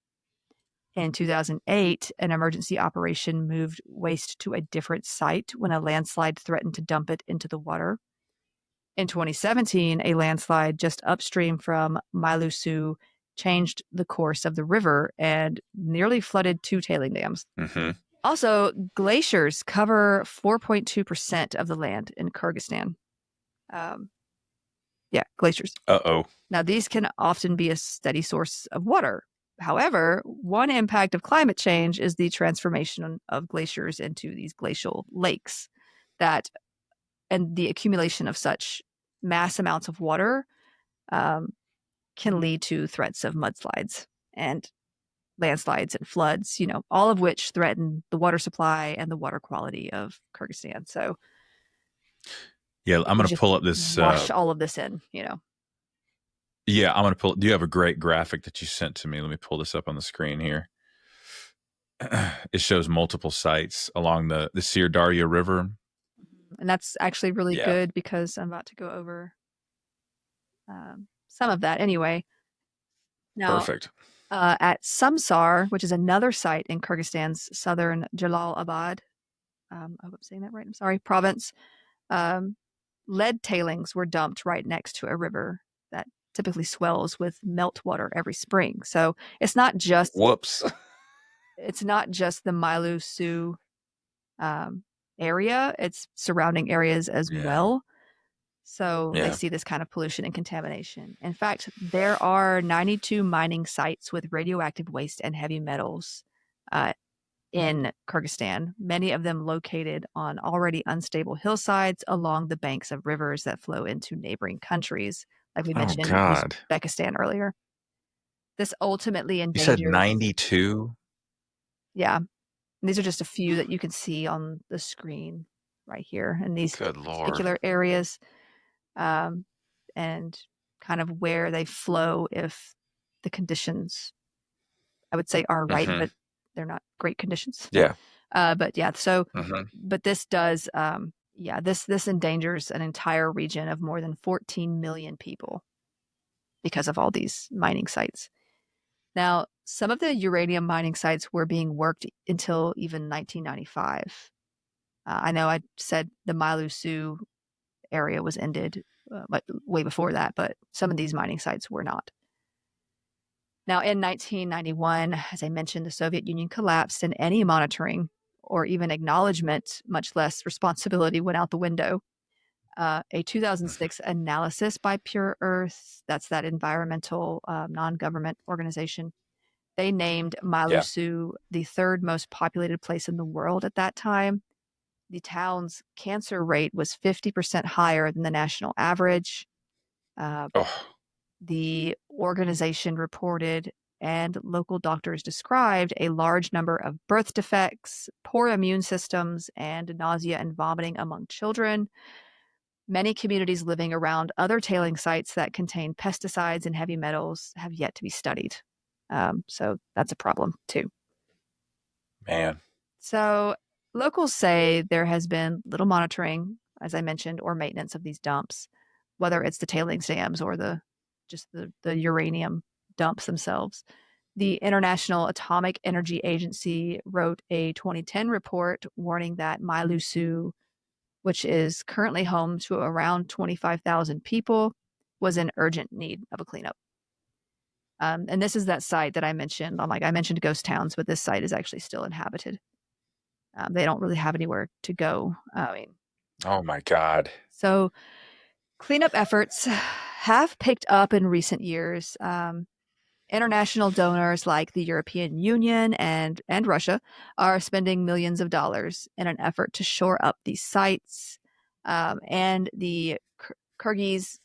A: In 2008, an emergency operation moved waste to a different site when a landslide threatened to dump it into the water. In 2017, a landslide just upstream from Mylusu changed the course of the river and nearly flooded 2 tailing dams. Also, glaciers cover 4.2% of the land in Kyrgyzstan. Glaciers.
B: Uh-oh.
A: Now, these can often be a steady source of water. However, one impact of climate change is the transformation of glaciers into these glacial lakes and the accumulation of such mass amounts of water can lead to threats of mudslides and landslides and floods, all of which threaten the water supply and the water quality of Kyrgyzstan. So,
B: yeah, I'm going to
A: just
B: pull up this.
A: Wash all of this in,
B: Yeah, I'm going to pull. Do you have a great graphic that you sent to me? Let me pull this up on the screen here. It shows multiple sites along the Sirdarya River.
A: And that's actually really good because I'm about to go over some of that anyway. Now,
B: Perfect.
A: At Samsar, which is another site in Kyrgyzstan's southern Jalalabad, I hope I'm saying that right, I'm sorry, province, lead tailings were dumped right next to a river that typically swells with meltwater every spring. So it's not just
B: Whoops.
A: It's not just the Mylu-Su area; it's surrounding areas as well. So they see this kind of pollution and contamination. In fact, there are 92 mining sites with radioactive waste and heavy metals in Kyrgyzstan, many of them located on already unstable hillsides along the banks of rivers that flow into neighboring countries, like we mentioned in Uzbekistan earlier. This ultimately endangers...
B: You said 92?
A: Yeah. And these are just a few that you can see on the screen right here in these particular areas. And kind of where they flow if the conditions, I would say, are right, but they're not great conditions. But this does, this endangers an entire region of more than 14 million people because of all these mining sites. Now, some of the uranium mining sites were being worked until even 1995. I know I said the Mylu-Su area was ended way before that, but some of these mining sites were not. Now, in 1991, as I mentioned, the Soviet Union collapsed and any monitoring or even acknowledgement, much less responsibility, went out the window. A 2006 analysis by Pure Earth, that's that environmental non-government organization, They named
B: Yeah.
A: Milusu the third most populated place in the world at that time. The town's cancer rate was 50% higher than the national average. Uh,
B: Oh,
A: the organization reported and local doctors described a large number of birth defects, poor immune systems, and nausea and vomiting among children. Many communities living around other tailing sites that contain pesticides and heavy metals have yet to be studied. So that's a problem too.
B: man.
A: So locals say there has been little monitoring, as I mentioned, or maintenance of these dumps, whether it's the tailings dams or the uranium dumps themselves. The International Atomic Energy Agency wrote a 2010 report warning that Milusu, which is currently home to around 25,000 people, was in urgent need of a cleanup. And this is that site that I mentioned. I mentioned ghost towns, but this site is actually still inhabited. They don't really have anywhere to go. I mean,
B: Oh my God.
A: so cleanup efforts have picked up in recent years. International donors like the European Union and Russia are spending millions of dollars in an effort to shore up these sites. And the Kyrgyz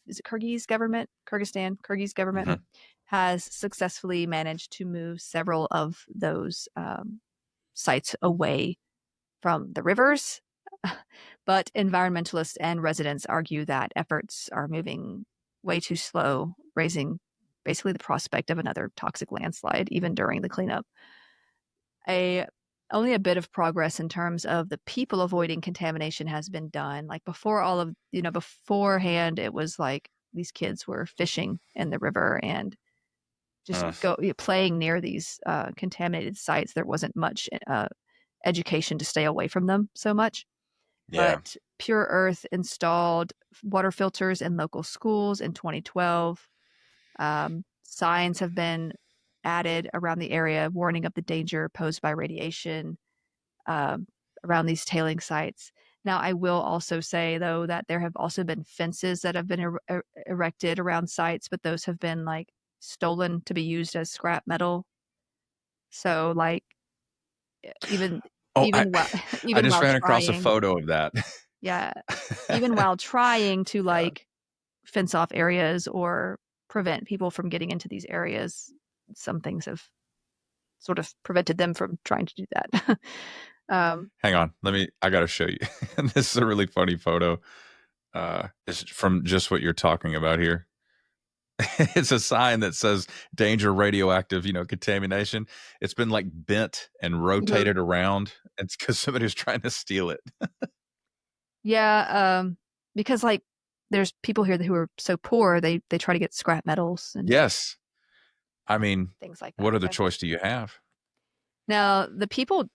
A: government, Kyrgyz government
B: Mhm.
A: has successfully managed to move several of those sites away from the rivers. But environmentalists and residents argue that efforts are moving way too slow, raising basically the prospect of another toxic landslide even during the cleanup. Only a bit of progress in terms of the people avoiding contamination has been done. Like beforehand, it was like these kids were fishing in the river and just playing near these contaminated sites. There wasn't much education to stay away from them so much.
B: Yeah.
A: But Pure Earth installed water filters in local schools in 2012. Signs have been added around the area warning of the danger posed by radiation um, around these tailing sites. Now, I will also say, though, that there have also been fences that have been erected around sites, but those have been like stolen to be used as scrap metal. So, like, even
B: Oh,
A: even while
B: I
A: even
B: just
A: while
B: ran across a
A: trying,
B: photo of that.
A: yeah, even while trying to
B: Yeah.
A: like fence off areas or prevent people from getting into these areas, some things have sort of prevented them from trying to do that.
B: Hang on. I got to show you. This is a really funny photo. It's from just what you're talking about here. It's a sign that says danger radioactive, contamination. It's been like bent and rotated around. It's because somebody was trying to steal it.
A: Yeah, because like there's people here who are so poor they try to get scrap metals and
B: Yes. I mean,
A: things like that.
B: what other
A: Yeah.
B: choice do you have?
A: Now the people,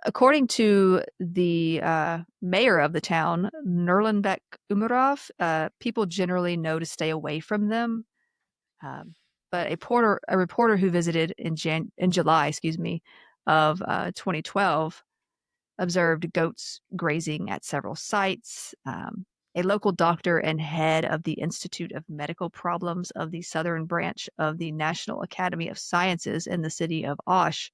A: according to the mayor of the town, Nurlanbek Umarov, people generally know to stay away from them. Um, but a reporter who visited in July, of 2012, observed goats grazing at several sites. A local doctor and head of the Institute of Medical Problems of the Southern Branch of the National Academy of Sciences in the city of Osh,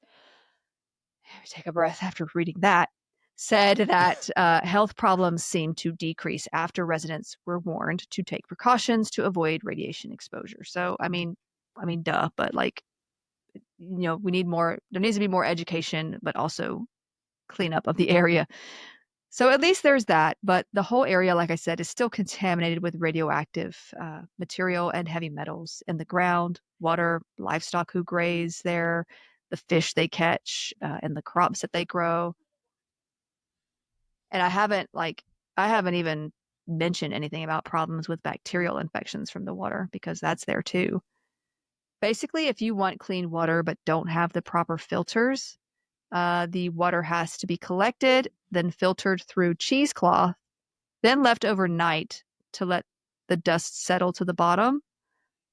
A: take a breath after reading that, said that health problems seemed to decrease after residents were warned to take precautions to avoid radiation exposure. So, duh, but like, we need more, there needs to be more education, but also cleanup of the area. So at least there's that, but the whole area, like I said, is still contaminated with radioactive material and heavy metals in the ground, water, livestock who graze there, the fish they catch, and the crops that they grow. And I haven't even mentioned anything about problems with bacterial infections from the water because that's there too. Basically, if you want clean water but don't have the proper filters, the water has to be collected, then filtered through cheesecloth, then left overnight to let the dust settle to the bottom.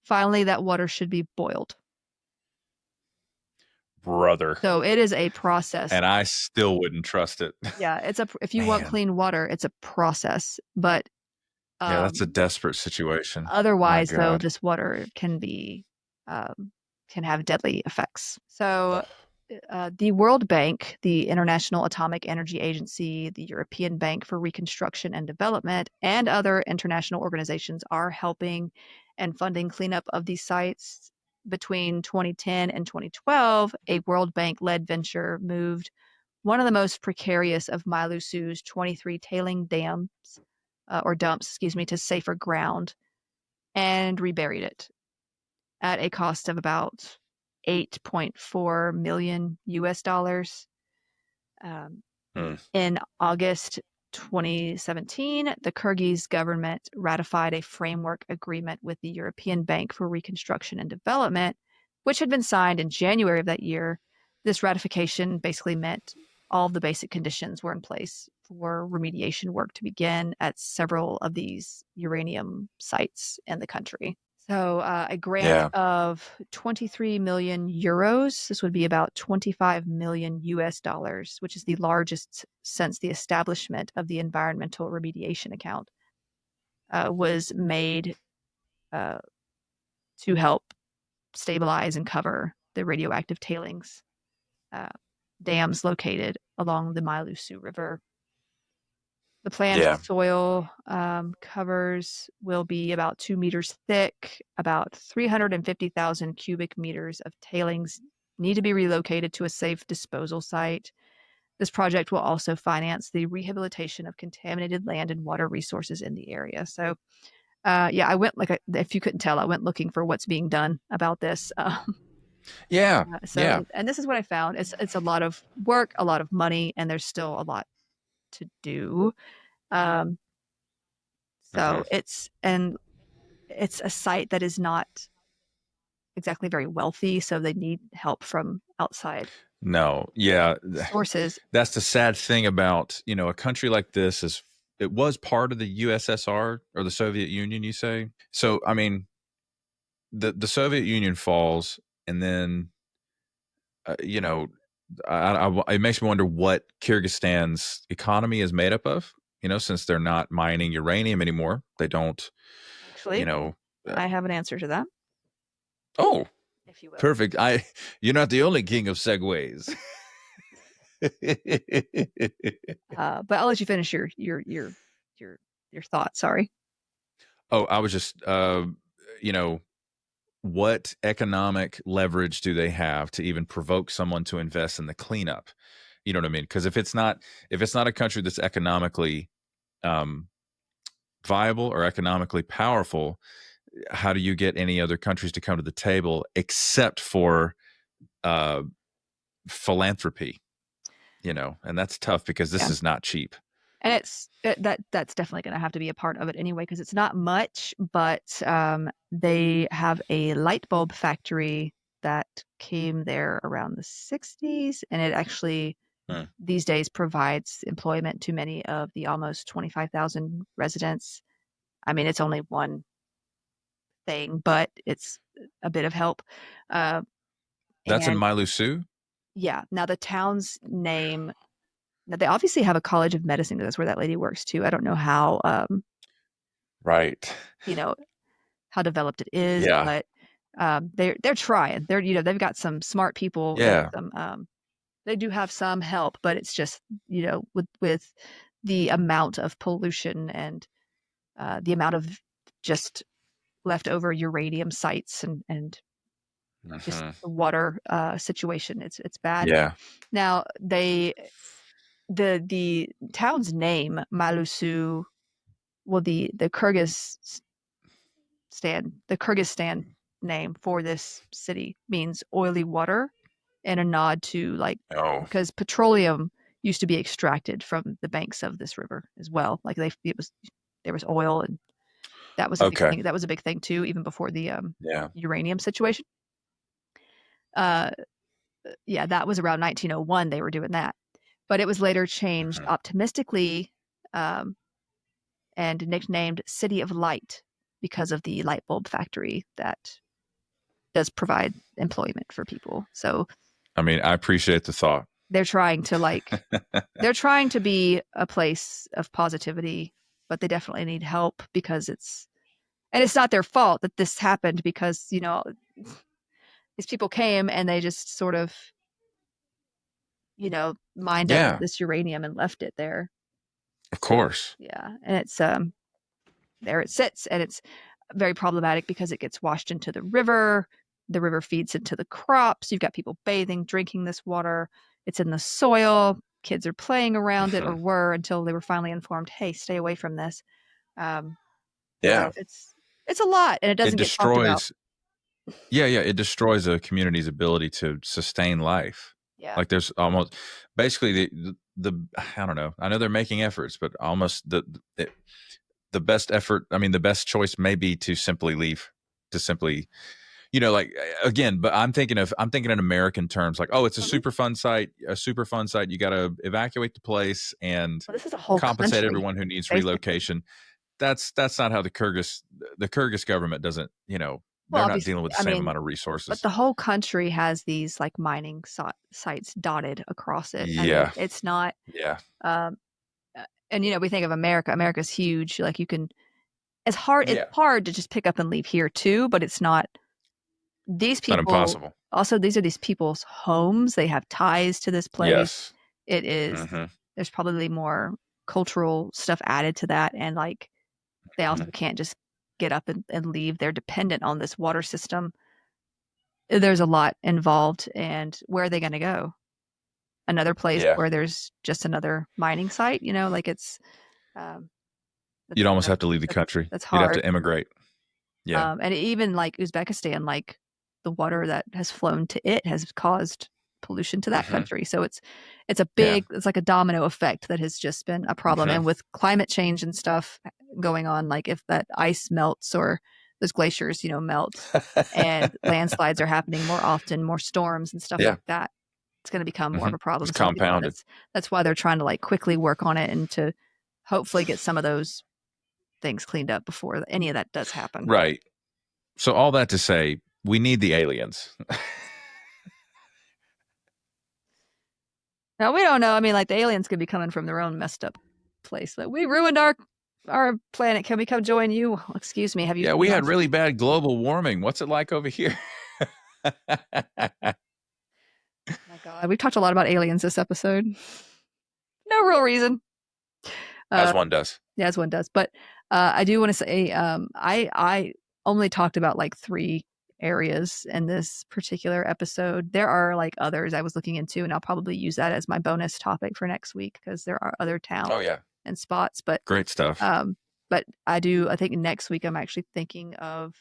A: Finally, that water should be boiled.
B: Brother.
A: So it is a process.
B: And I still wouldn't trust it.
A: Yeah, if you want clean water, it's a process. But
B: Yeah, that's a desperate situation.
A: otherwise,
B: My
A: though,
B: God.
A: this water can be can have deadly effects. So, the World Bank, the International Atomic Energy Agency, the European Bank for Reconstruction and Development, and other international organizations are helping and funding cleanup of these sites. Between 2010 and 2012, a World Bank-led venture moved one of the most precarious of Mailusu's 23 tailing dams, or dumps, excuse me, to safer ground and reburied it at a cost of about 8.4 million US dollars. In August 2017, the Kyrgyz government ratified a framework agreement with the European Bank for Reconstruction and Development, which had been signed in January of that year. This ratification basically meant all of the basic conditions were in place for remediation work to begin at several of these uranium sites in the country. So a grant of 23 million euros, this would be about 25 million US dollars, which is the largest since the establishment of the environmental remediation account, was made to help stabilize and cover the radioactive tailings dams located along the Mailusu River. The planned soil covers will be about 2 meters thick. About 350,000 cubic meters of tailings need to be relocated to a safe disposal site. This project will also finance the rehabilitation of contaminated land and water resources in the area. So, I went, if you couldn't tell, I went looking for what's being done about this. And this is what I found. It's a lot of work, a lot of money, and there's still a lot to do. It's a site that is not exactly very wealthy, so they need help from outside. Sources.
B: That's the sad thing about, a country like this it was part of the USSR or the Soviet Union, you say? So, I mean, the Soviet Union falls, and then, it makes me wonder what Kyrgyzstan's economy is made up of, since they're not mining uranium anymore. They don't,
A: actually, I have an answer to that.
B: Oh, if you will. Perfect. You're not the only king of segues.
A: But I'll let you finish your thought. Sorry.
B: Oh, I was just, what economic leverage do they have to even provoke someone to invest in the cleanup? You know what I mean? Because if it's not a country that's economically viable or economically powerful, how do you get any other countries to come to the table except for philanthropy? And that's tough because this is not cheap.
A: And that's definitely going to have to be a part of it anyway, because it's not much, but they have a light bulb factory that came there around the 60s, and it actually these days provides employment to many of the almost 25,000 residents. I mean, it's only one thing, but it's a bit of help.
B: That's in Mailusu?
A: Yeah. Now the town's name, now they obviously have a college of medicine, because that's where that lady works too. I don't know how
B: right.
A: How developed it is, but they're trying. They've got some smart people.
B: Yeah.
A: They do have some help, but it's just, with the amount of pollution and the amount of just leftover uranium sites and just the water situation. It's bad.
B: Yeah.
A: Now the town's name, Mailusu, well, the Kyrgyzstan name for this city means oily water, and a nod to because petroleum used to be extracted from the banks of this river as well. There was oil, and that was a big thing. That was a big thing too, even before the uranium situation. That was around 1901. They were doing that, but it was later changed optimistically and nicknamed City of Light because of the light bulb factory that does provide employment for people. So,
B: I mean, I appreciate the thought.
A: They're trying to be a place of positivity, but they definitely need help, because it's not their fault that this happened, because, these people came and they just sort of, mined up this uranium and left it there.
B: Of course.
A: Yeah. And it's, there it sits, and it's very problematic because it gets washed into the river. The river feeds into the crops. You've got people bathing, drinking this water. It's in the soil. Kids are playing around it, or were, until they were finally informed, hey, stay away from this.
B: Yeah.
A: It's a lot, and it doesn't get talked about.
B: Yeah, it destroys a community's ability to sustain life.
A: Yeah.
B: Like there's almost basically the I don't know. I know they're making efforts, but almost the best effort, I mean, the best choice may be to simply leave, to simply, like, again, but I'm thinking in American terms, like, oh, it's a super fun site. You got to evacuate the place and
A: this is a whole
B: compensate
A: country,
B: everyone who needs
A: basically.
B: relocation. That's not how the Kyrgyz government doesn't, they're not dealing with the same amount of resources.
A: But the whole country has these like mining sites dotted across it.
B: Yeah.
A: I mean, it's not.
B: Yeah.
A: And we think of America. America's huge. Like it's hard to just pick up and leave here too, but it's not. These people,
B: it's not impossible.
A: Also, these are these people's homes. They have ties to this place.
B: Yes.
A: It is. There's probably more cultural stuff added to that, and like they also can't just get up and leave. They're dependent on this water system. There's a lot involved, and where are they going to go? Another place where there's just another mining site, like it's.
B: You'd almost have to leave the country.
A: That's hard.
B: You'd have to immigrate. Yeah.
A: And even like Uzbekistan, like the water that has flown to it has caused pollution to that country. So it's a big, it's like a domino effect that has just been a problem. And with climate change and stuff going on, like if that ice melts or those glaciers, melt and landslides are happening more often, more storms and stuff like that, it's going to become more of a problem.
B: It's compounded.
A: That's why they're trying to like quickly work on it and to hopefully get some of those things cleaned up before any of that does happen.
B: Right. So all that to say, we need the aliens.
A: Now, we don't know. I mean, like the aliens could be coming from their own messed up place. Like, we ruined our planet. Can we come join you? Excuse me. Have you?
B: Yeah, we had really bad global warming. What's it like over here?
A: Oh my God, we've talked a lot about aliens this episode. No real reason.
B: As one does.
A: Yeah, as one does. But I do want to say, I only talked about like 3 areas in this particular episode. There are like others I was looking into, and I'll probably use that as my bonus topic for next week because there are other towns and spots. But
B: great stuff.
A: But I think next week I'm actually thinking of,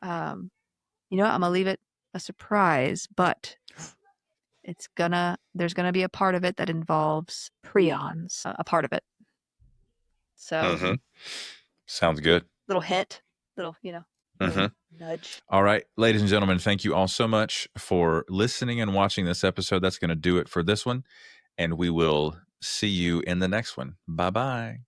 A: I'm gonna leave it a surprise, but there's gonna be a part of it that involves prions, a part of it. So
B: sounds good.
A: Little hint, little nudge.
B: All right, ladies and gentlemen, thank you all so much for listening and watching this episode. That's going to do it for this one, and we will see you in the next one. Bye-bye.